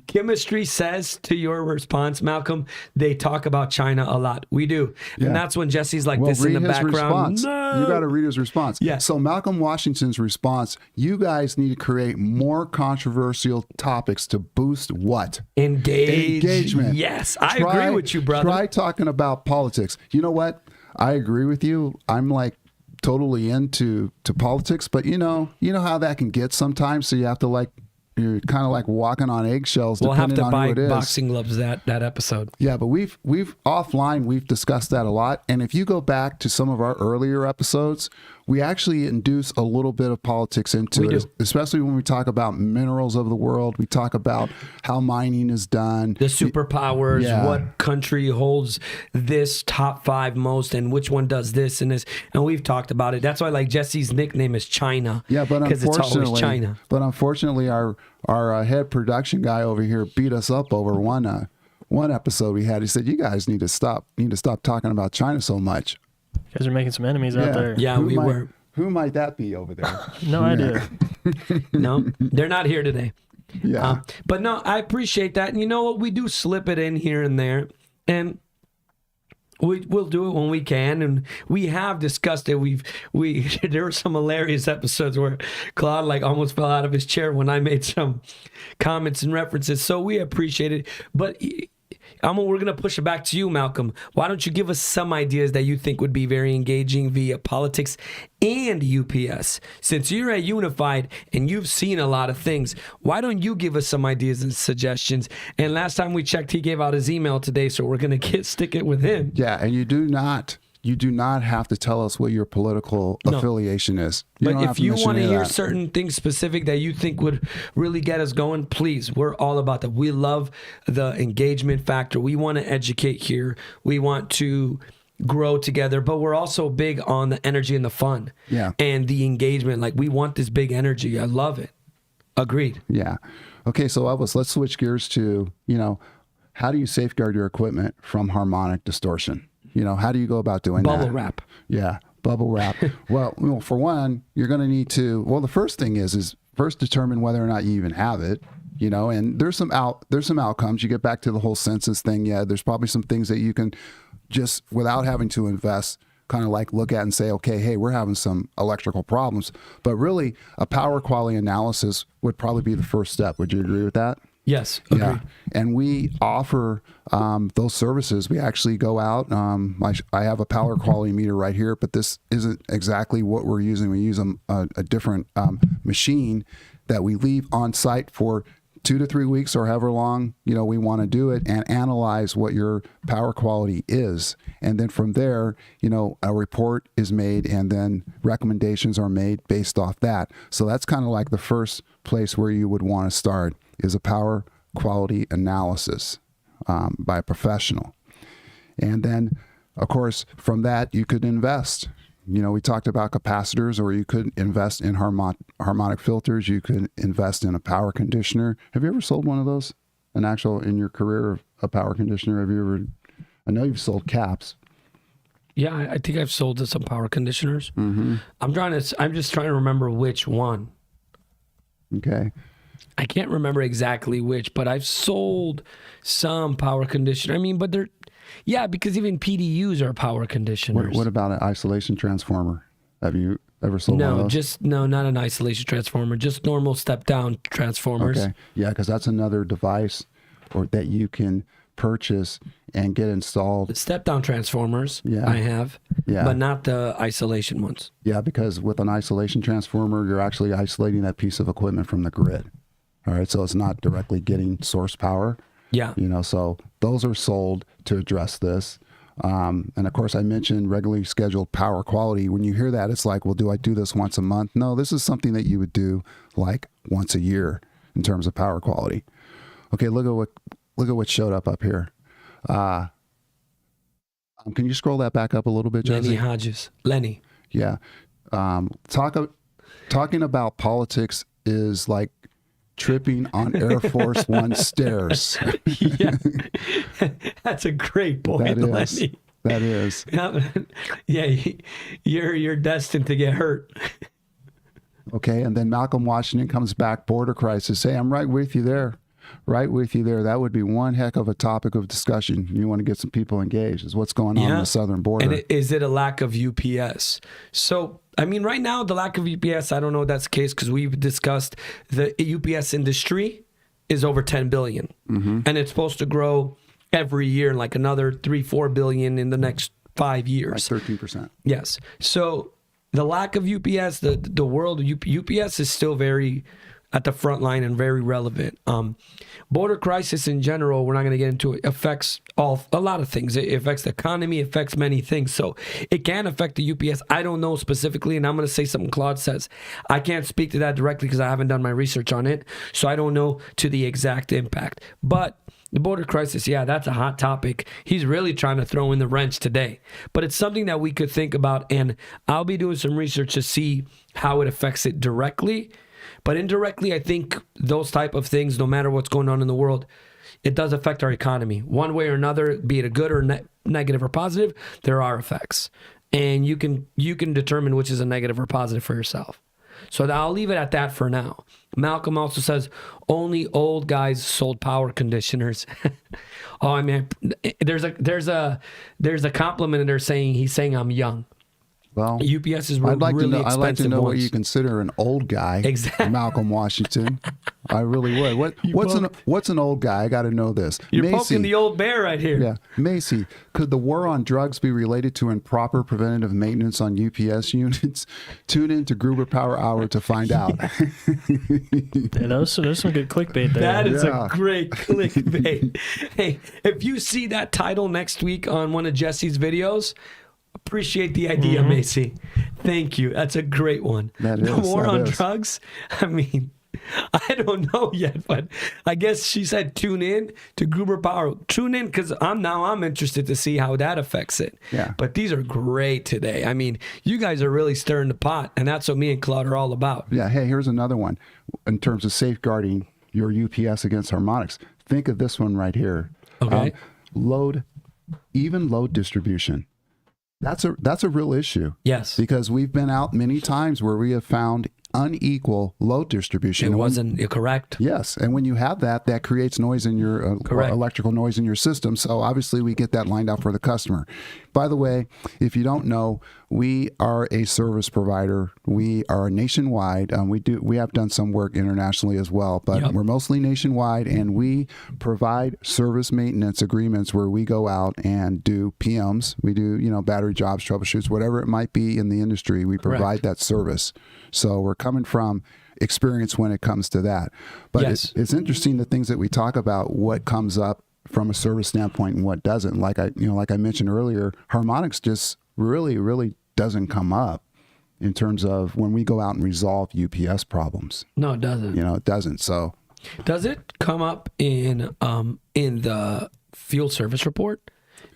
Chemistry says to your response, Malcolm, they talk about China a lot. We do. Yeah. And that's when Jesse's like Well, this in read the his background. response. No. You got to read his response. Yeah. So Malcolm Washington's response, you guys need to create more controversial topics to boost what? Engagement. Yes, I agree with you, brother. Try talking about politics. You know what? I agree with you. I'm like totally into politics, but you know how that can get sometimes. So you have to like, you're kind of like walking on eggshells. We'll have depending to on buy who it is. boxing gloves that episode. Yeah, but we've offline we've discussed that a lot. And if you go back to some of our earlier episodes, we actually induce a little bit of politics into it, especially when we talk about minerals of the world. We talk about how mining is done, the superpowers, Yeah. what country holds this top 5 most, and which one does this and this. And we've talked about it. That's why like Jesse's nickname is China. Yeah, but because it's always China. But unfortunately, our head production guy over here beat us up over one episode we had. He said, "You guys need to stop talking about China so much." You guys are making some enemies out there. Yeah, we were. Who might that be over there? No idea. No, they're not here today. Yeah. But no, I appreciate that. And you know what? We do slip it in here and there. And we'll do it when we can. And we have discussed it. There were some hilarious episodes where Claude like almost fell out of his chair when I made some comments and references. So we appreciate it. But we're going to push it back to you, Malcolm. Why don't you give us some ideas that you think would be very engaging via politics and UPS? Since you're at Unified and you've seen a lot of things, why don't you give us some ideas and suggestions? And last time we checked, he gave out his email today, so we're going to stick it with him. Yeah, and you do not have to tell us what your political affiliation is. But if you want to hear certain things specific that you think would really get us going, please, we're all about that. We love the engagement factor. We want to educate here. We want to grow together, but we're also big on the energy and the fun. Yeah. And the engagement. Like, we want this big energy. I love it. Agreed. Yeah. Okay, so Elvis, let's switch gears to, how do you safeguard your equipment from harmonic distortion? How do you go about doing that? Bubble wrap. Yeah, bubble wrap. Well, for one, you're going to need to. Well, the first thing is first determine whether or not you even have it. And there's some outcomes. You get back to the whole census thing. Yeah, there's probably some things that you can just without having to invest, kind of like look at and say, okay, hey, we're having some electrical problems. But really, a power quality analysis would probably be the first step. Would you agree with that? Yes. Agreed. Yeah, and we offer those services. We actually go out. I have a power quality meter right here, but this isn't exactly what we're using. We use a different machine that we leave on site for 2 to 3 weeks or however long we want to do it, and analyze what your power quality is. And then from there, a report is made, and then recommendations are made based off that. So that's kind of like the first place where you would want to start, is a power quality analysis by a professional. And then, of course, from that, you could invest. We talked about capacitors, or you could invest in harmonic filters. You could invest in a power conditioner. Have you ever sold one of those? In your career, a power conditioner? Have you ever? I know you've sold caps. Yeah, I think I've sold some power conditioners. Mm-hmm. I'm just trying to remember which one. Okay. I can't remember exactly which, but I've sold some power conditioner. But they're, because even PDUs are power conditioners. What about an isolation transformer? Have you ever sold one of those? No, not an isolation transformer, just normal step-down transformers. Okay, yeah, because that's another device that you can purchase and get installed. Step-down transformers, I have, but not the isolation ones. Yeah, because with an isolation transformer, you're actually isolating that piece of equipment from the grid. All right, so it's not directly getting source power. Yeah. So those are sold to address this. And of course, I mentioned regularly scheduled power quality. When you hear that, it's like, well, do I do this once a month? No, this is something that you would do like once a year in terms of power quality. Okay, look at what showed up here. Can you scroll that back up a little bit, Jesse? Lenny Hodges. Lenny. Yeah. Talking about politics is like tripping on Air Force One stairs. Yeah. That's a great point, Lenny. That is. Yeah, you're destined to get hurt. Okay, and then Malcolm Washington comes back, border crisis. Hey, I'm right with you there. Right with you there. That would be one heck of a topic of discussion. You want to get some people engaged is what's going on the southern border. And is it a lack of UPS? So, I mean, right now, the lack of UPS, I don't know if that's the case because we've discussed the UPS industry is over 10 billion. And it's supposed to grow every year, like another 3-4 billion in the next 5 years. Like 13%. Yes. So the lack of UPS, the world of UPS is still very at the front line and very relevant. Border crisis in general, we're not going to get into it, affects a lot of things. It affects the economy, affects many things. So it can affect the UPS. I don't know specifically, and I'm going to say something Claude says. I can't speak to that directly because I haven't done my research on it. So I don't know to the exact impact. But the border crisis, yeah, that's a hot topic. He's really trying to throw in the wrench today. But it's something that we could think about, and I'll be doing some research to see how it affects it directly. But indirectly, I think those type of things, no matter what's going on in the world, it does affect our economy. One way or another, be it a good or negative or positive, there are effects. And you can determine which is a negative or positive for yourself. So I'll leave it at that for now. Malcolm also says only old guys sold power conditioners. Oh, I mean, there's a compliment in there saying he's saying I'm young. Well, UPS is I'd like really to know, expensive. I'd like to know what ones. you consider an old guy. Exactly. Malcolm Washington. I really would. What's an old guy? I got to know this. You're Macy, poking the old bear right here. Yeah, Macy. Could the war on drugs be related to improper preventative maintenance on UPS units? Tune in to Gruber Power Hour to find out. Yeah, there's some good clickbait there. That is a great clickbait. Hey, if you see that title next week on one of Jesse's videos, appreciate the idea, Macy. Thank you. That's a great one. That is. The war that on is. drugs. I mean, I don't know yet, but I guess she said tune in to Gruber Power. Tune in because I'm interested to see how that affects it. Yeah. But these are great today. I mean, you guys are really stirring the pot, and that's what me and Claude are all about. Yeah. Hey, here's another one. In terms of safeguarding your UPS against harmonics, think of this one right here. Okay. Load distribution. That's a real issue. Yes. Because we've been out many times where we have found unequal load distribution. It wasn't correct. Yes, and when you have that, that creates noise in your electrical noise in your system. So obviously, we get that lined out for the customer. By the way, if you don't know, we are a service provider. We are nationwide. We have done some work internationally as well, but we're mostly nationwide, and we provide service maintenance agreements where we go out and do PMs. We do battery jobs, troubleshoots, whatever it might be in the industry. We provide that service. So we're coming from experience when it comes to that. But it's interesting the things that we talk about, what comes up from a service standpoint and what doesn't. Like I mentioned earlier, Harmonics just really doesn't come up in terms of when we go out and resolve UPS problems. No, it doesn't. It doesn't. So does it come up in the field service report?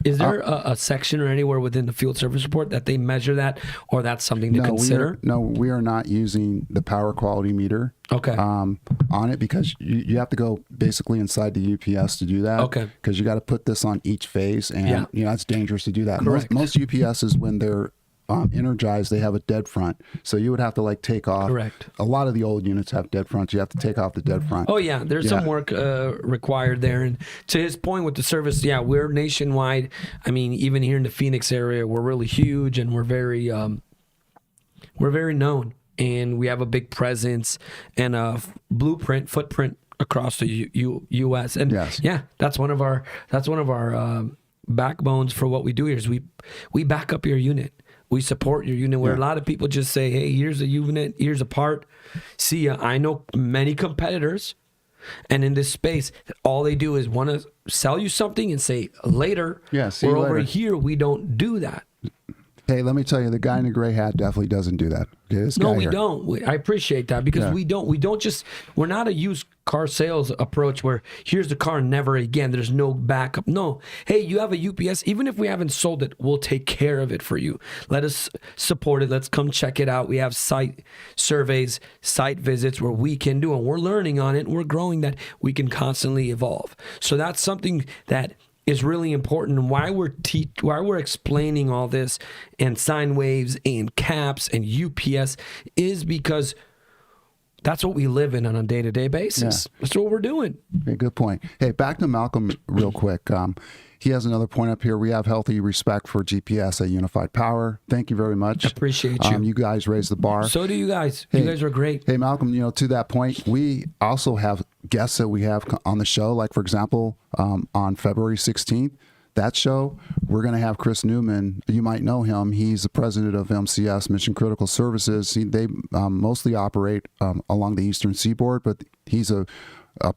Is there a section or anywhere within the field service report that they measure that, or that's something to consider? We are not using the power quality meter. Okay. On it because you have to go basically inside the UPS to do that. Okay. Because you got to put this on each phase, and it's dangerous to do that. Correct. Most UPSs, when they're energized, they have a dead front, so you would have to take off. Correct. A lot of the old units have dead fronts. You have to take off the dead front. Oh yeah, there's some work required there. And to his point with the service, we're nationwide. I mean, even here in the Phoenix area, we're really huge, and we're very known, and we have a big presence and a footprint across the U.S. And that's one of our backbones for what we do here is we back up your unit. We support your unit where a lot of people just say, hey, here's a unit, here's a part. See, I know many competitors, and in this space, all they do is want to sell you something and say later. Yeah, see or you over later. here, we don't do that. Hey, let me tell you, the guy in the gray hat definitely doesn't do that. Okay, No, we don't. I appreciate that because we don't just, we're not a used car sales approach where here's the car, never again. There's no backup. No. Hey, you have a UPS. Even if we haven't sold it, we'll take care of it for you. Let us support it. Let's come check it out. We have site surveys, site visits where we can do, and we're learning on it. And we're growing that we can constantly evolve. So that's something that is really important, and why we're explaining all this and sine waves and caps and UPS is because That's what we live in on a day-to-day basis. That's what we're doing. Okay, good point. Hey, back to Malcolm real quick. He has another point up here. We have healthy respect for GPS at Unified Power. Thank you very much. Appreciate you. You guys raised the bar. So do you guys. Hey, you guys are great. Hey, Malcolm, to that point, we also have guests that we have on the show. Like, for example, on February 16th, that show, we're going to have Chris Newman. You might know him. He's the president of MCS, Mission Critical Services. They mostly operate along the Eastern Seaboard, but he's a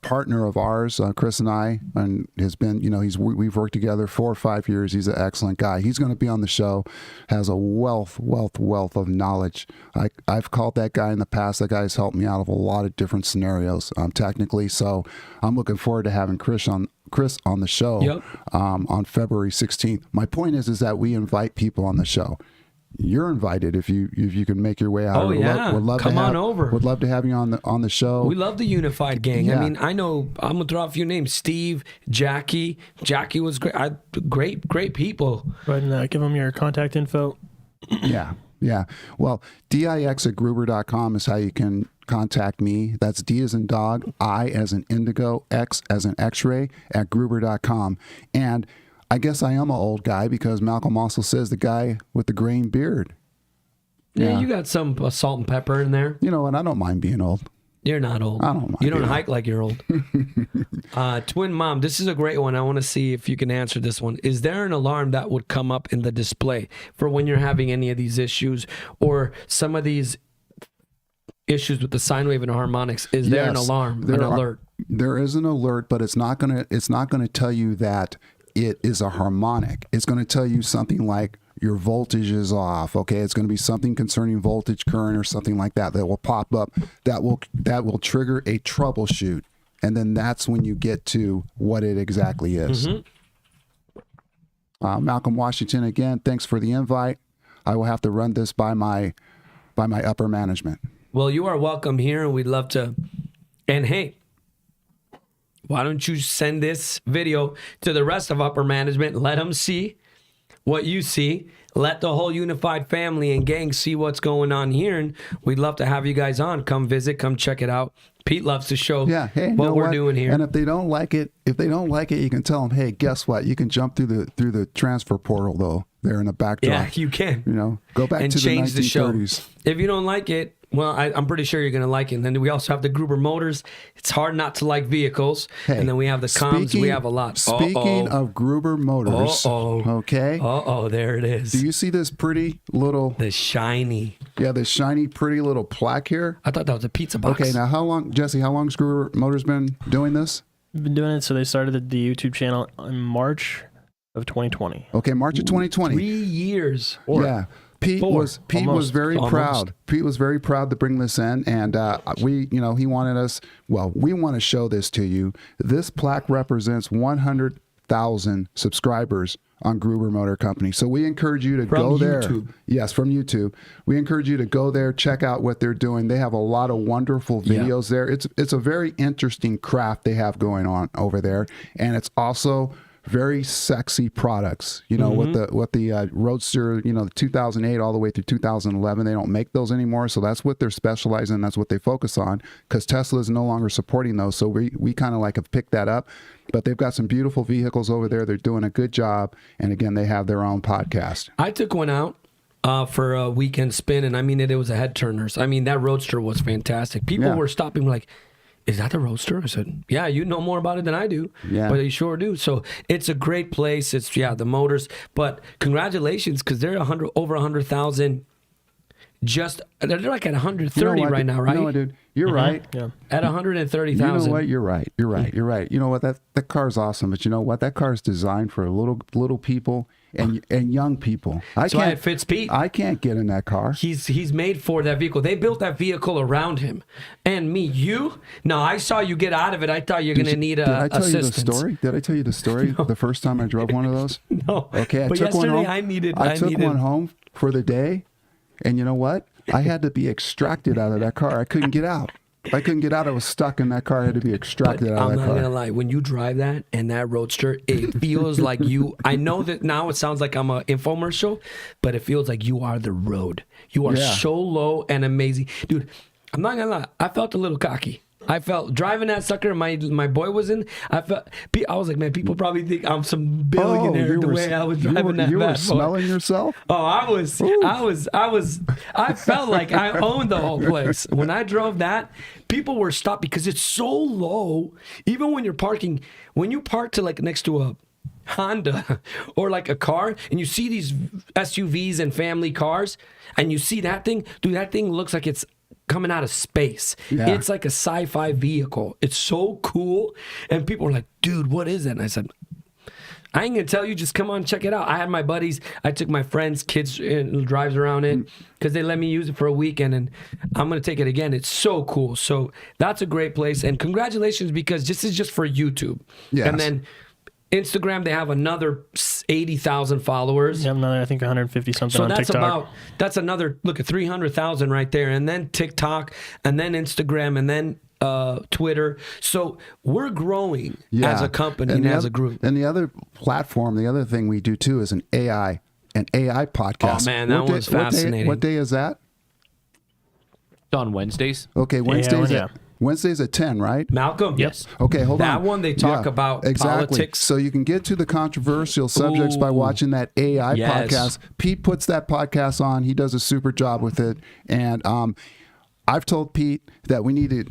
partner of ours, Chris and I, and has been, we've worked together 4 or 5 years. He's an excellent guy. He's going to be on the show, has a wealth of knowledge. I've called that guy in the past. That guy's helped me out of a lot of different scenarios technically. So I'm looking forward to having Chris on the show on February 16th. My point is that we invite people on the show. You're invited if you can make your way out. Oh, yeah. Would love Come to have, on over. Would love to have you on the show. We love the Unified Gang. Yeah. I mean, I know, I'm going to throw out a few names. Steve, Jackie. Jackie was great. Great people. Go ahead and give them your contact info. Yeah. Well, dix@gruber.com is how you can contact me. That's D as in dog, I as in indigo, X as in x-ray at gruber.com. And I guess I am an old guy because Malcolm also says the guy with the graying beard. Yeah, you got some salt and pepper in there. You know what? I don't mind being old. You're not old. I don't mind You don't being hike like you're old. Twin Mom, this is a great one. I want to see if you can answer this one. Is there an alarm that would come up in the display for when you're having any of these issues or some of these issues with the sine wave and harmonics? Is there an alarm, an alert? There is an alert, but it's not gonna tell you that it is a harmonic. It's going to tell you something like your voltage is off. Okay, it's going to be something concerning voltage, current, or something like that will pop up. That will trigger a troubleshoot, and then that's when you get to what it exactly is. Malcolm Washington, again, thanks for the invite. I will have to run this by my upper management. Well, you are welcome here, and we'd love to. And hey, why don't you send this video to the rest of upper management? Let them see what you see. Let the whole Unified family and gang see what's going on here. And we'd love to have you guys on. Come visit, come check it out. Pete loves to show what we're doing here. And if they don't like it, you can tell them, hey, guess what? You can jump through the transfer portal though. There in the backdrop. Yeah, you can. Go back and to the change 1930s. the show. If you don't like it, well, I'm pretty sure you're going to like it. And then we also have the Gruber motors. It's hard not to like vehicles. Hey, and then we have the comms. We have a lot. Speaking of Gruber motors. Okay. There it is. Do you see this pretty little... The shiny. Yeah, this shiny, pretty little plaque here. I thought that was a pizza box. Okay, now Jesse, how long has Gruber Motors been doing this? Been doing it, so they started the YouTube channel in March of 2020. Okay, March of 2020. 3 years. Yeah. Pete was very proud. Pete was very proud to bring this in, and he wanted us. Well, we want to show this to you. This plaque represents 100,000 subscribers on Gruber Motor Company. So we encourage you to go there. Yes, from YouTube. We encourage you to go there, check out what they're doing. They have a lot of wonderful videos there. It's a very interesting craft they have going on over there, and it's also very sexy products, with the Roadster, the 2008 all the way through 2011. They don't make those anymore, so that's what they're specializing in. That's what they focus on, because Tesla is no longer supporting those. So we kind of like have picked that up, but they've got some beautiful vehicles over there. They're doing a good job, and again, they have their own podcast. I took one out for a weekend spin, and I mean it was a head turners. I mean, that Roadster was fantastic. People were stopping like, is that the Roadster? I said, yeah, you know more about it than I do. Yeah. But you sure do. So it's a great place. It's, the motors. But congratulations, because they're over 100,000. They're like at 130 right now, right? You know what, dude? You're right. Yeah. At 130,000. You know what? You're right. You know what? That car's awesome. But you know what? That car is designed for little people and young people. That's why it fits Pete. I can't get in that car. He's made for that vehicle. They built that vehicle around him. And me, no, I saw you get out of it. I thought you're going to need assistance. Did I tell you the story? Did I tell you the story the first time I drove one of those? No. Okay, but took one home. I took one home for the day, and you know what? I had to be extracted out of that car. I couldn't get out. I was stuck in that car. I had to be extracted out of that car. I'm not going to lie. When you drive that and that Roadster, it feels like I know that now it sounds like I'm an infomercial, but it feels like you are the road. You are so low and amazing. Dude, I'm not gonna lie. I felt a little cocky. I felt driving that sucker. My boy was in. I was like, man, people probably think I'm some billionaire the way I was driving that. You were bad boy. smelling yourself. Oh, I felt like I owned the whole place. When I drove that, people were stopped because it's so low. Even when you're parking, when you park to like next to a Honda or like a car and you see these SUVs and family cars and you see that thing, dude, that thing looks like it's coming out of space. Yeah. It's like a sci-fi vehicle. It's so cool. And people were like, dude, what is it? And I said, I ain't gonna tell you, just come on, check it out. I had my buddies, I took my friends, kids drives around it because they let me use it for a weekend, and I'm gonna take it again. It's so cool. So that's a great place. And congratulations, because this is just for YouTube. Yes. And then Instagram, they have another 80,000 followers. Yeah, another, I think 150 something So on that's TikTok. that's another, look at 300,000 right there. And then TikTok, and then Instagram, and then Twitter. So we're growing as a company and as a group. And the other platform, the other thing we do too is an AI podcast. Oh man, that one's fascinating. What day is that? It's on Wednesdays. Okay, Wednesdays at 10, right? Malcolm? Yes. Okay, hold on. That one, they talk about politics. So you can get to the controversial subjects by watching that AI podcast. Pete puts that podcast on. He does a super job with it. And I've told Pete that we need to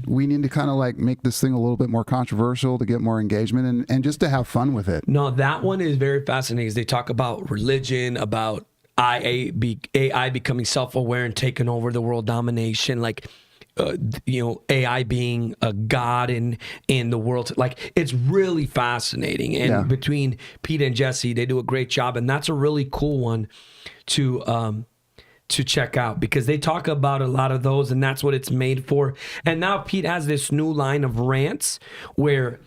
kind of like make this thing a little bit more controversial to get more engagement and just to have fun with it. No, that one is very fascinating. They talk about religion, about AI becoming self-aware and taking over the world, domination, like AI being a god in the world. Like, it's really fascinating. And between Pete and Jesse, they do a great job. And that's a really cool one to check out, because they talk about a lot of those, and that's what it's made for. And now Pete has this new line of rants where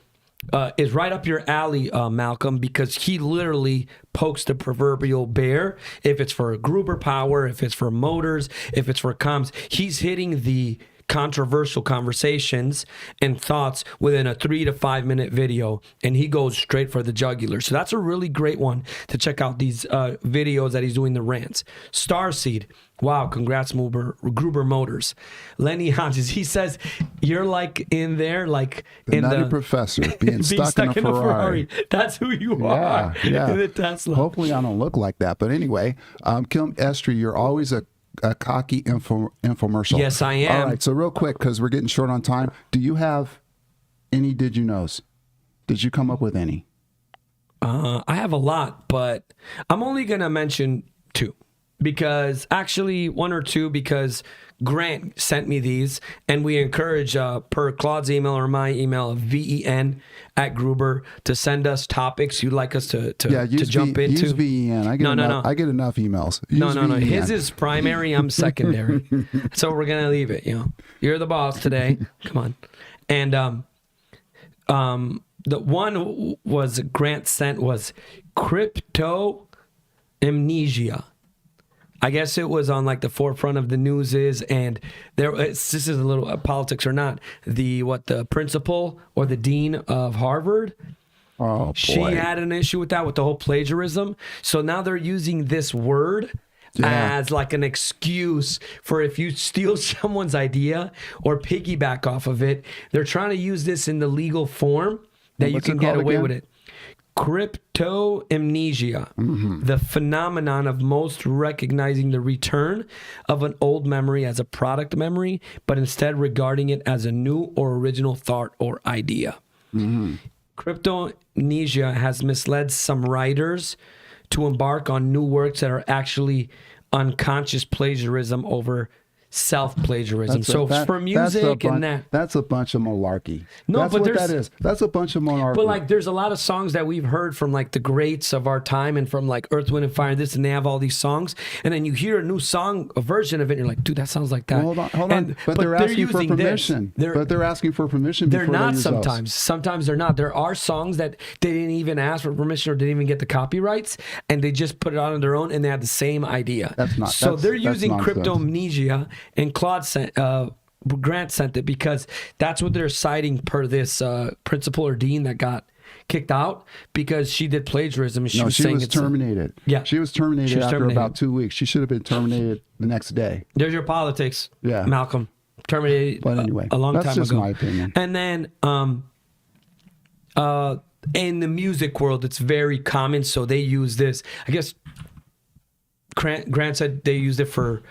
is right up your alley, Malcolm, because he literally pokes the proverbial bear. If it's for Gruber power, if it's for motors, if it's for comms, he's hitting the controversial conversations and thoughts within a 3 to 5 minute video, and he goes straight for the jugular. So that's a really great one to check out, these videos that he's doing, the rants. Starseed, wow, congrats, Gruber Motors. Lenny Hodges, he says you're like in there, like the in nutty the professor being stuck in a Ferrari. That's who you are. Yeah. In the Tesla. Hopefully I don't look like that, but anyway, Kim Estrie, you're always a cocky infomercial. Yes, I am. All right, so real quick, because we're getting short on time, do you have any did you knows? Did you come up with any? I have a lot, but I'm only going to mention 2. Because actually 1 or 2, because Grant sent me these, and we encourage per Claude's email or my email, VEN@Gruber, to send us topics you'd like us to jump into. Use VEN. I get enough emails. No. His is primary. I'm secondary. So we're gonna leave it. You're the boss today. Come on. And the one was Grant sent was Cryptomnesia. I guess it was on like the forefront of the news and this is a little politics or not. The principal or the dean of Harvard, oh boy, she had an issue with that, with the whole plagiarism. So now they're using this word as like an excuse for if you steal someone's idea or piggyback off of it. They're trying to use this in the legal form that you can get away with it. Cryptomnesia, the phenomenon of most recognizing the return of an old memory as a product memory, but instead regarding it as a new or original thought or idea. Cryptomnesia has misled some writers to embark on new works that are actually unconscious plagiarism over self-plagiarism. For music and that. That's a bunch of malarkey. No, that's but what that is. That's a bunch of malarkey. But like, there's a lot of songs that we've heard from like the greats of our time and from like Earth, Wind, and Fire, this, and they have all these songs. And then you hear a new song, a version of it, and you're like, dude, that sounds like that. Well, hold on. But they're asking for permission. They're asking for permission before they're not use sometimes. those. Sometimes they're not. There are songs that they didn't even ask for permission or didn't even get the copyrights, and they just put it on their own, and they had the same idea. They're using Cryptomnesia, and Claude Grant sent it because that's what they're citing per this principal or dean that got kicked out because she did plagiarism. She was terminated. She was terminated after about 2 weeks. She should have been terminated the next day. There's your politics, Yeah. Malcolm. terminated But anyway, a long that's time just ago. my opinion. And then in the music world, it's very common, so they use this. I guess Grant said they used it for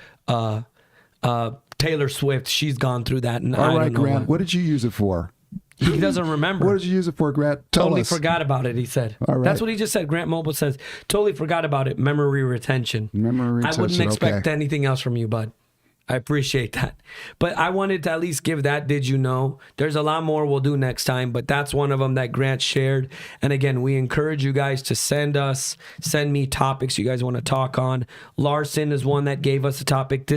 Taylor Swift. She's gone through that, and I All don't right, know Grant, why. what did you use it for? He doesn't remember. What did you use it for, Grant? Tell Totally us. forgot about it, he said. All right. That's what he just said. Grant Mobile says, totally forgot about it. Memory retention. Memory I wouldn't retention, expect okay. anything else from you, bud. I appreciate that. But I wanted to at least give that did you know. There's a lot more we'll do next time, but that's one of them that Grant shared. And again, we encourage you guys to send me topics you guys want to talk on. Larson is one that gave us a topic.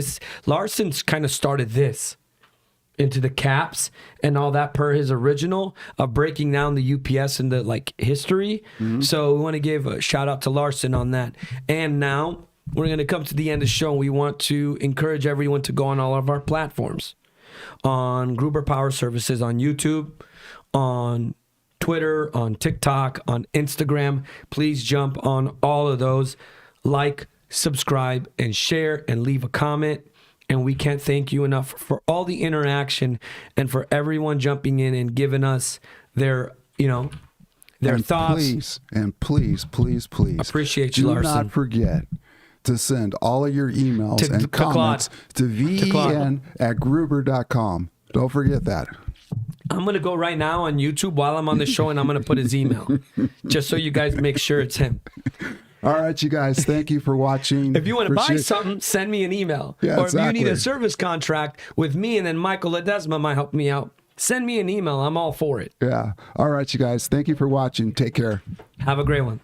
Larson's kind of started this into the caps and all that per his original of breaking down the UPS and the like history. So we want to give a shout out to Larson on that. And now we're going to come to the end of the show. We want to encourage everyone to go on all of our platforms. On Gruber Power Services on YouTube, on Twitter, on TikTok, on Instagram. Please jump on all of those. Like, subscribe, and share, and leave a comment. And we can't thank you enough for all the interaction and for everyone jumping in and giving us their thoughts. Please Appreciate you, do Larson. not forget to send all of your emails To and comments to ven@gruber.com. Don't forget that. I'm going to go right now on YouTube while I'm on the show, and I'm going to put his email just so you guys make sure it's him. All right, you guys, thank you for watching. If you want to buy Appreciate- something, send me an email. Yeah, or if you need exactly. a service contract with me and then Michael Ledesma might help me out, send me an email. I'm all for it. Yeah. All right, you guys, thank you for watching. Take care. Have a great one.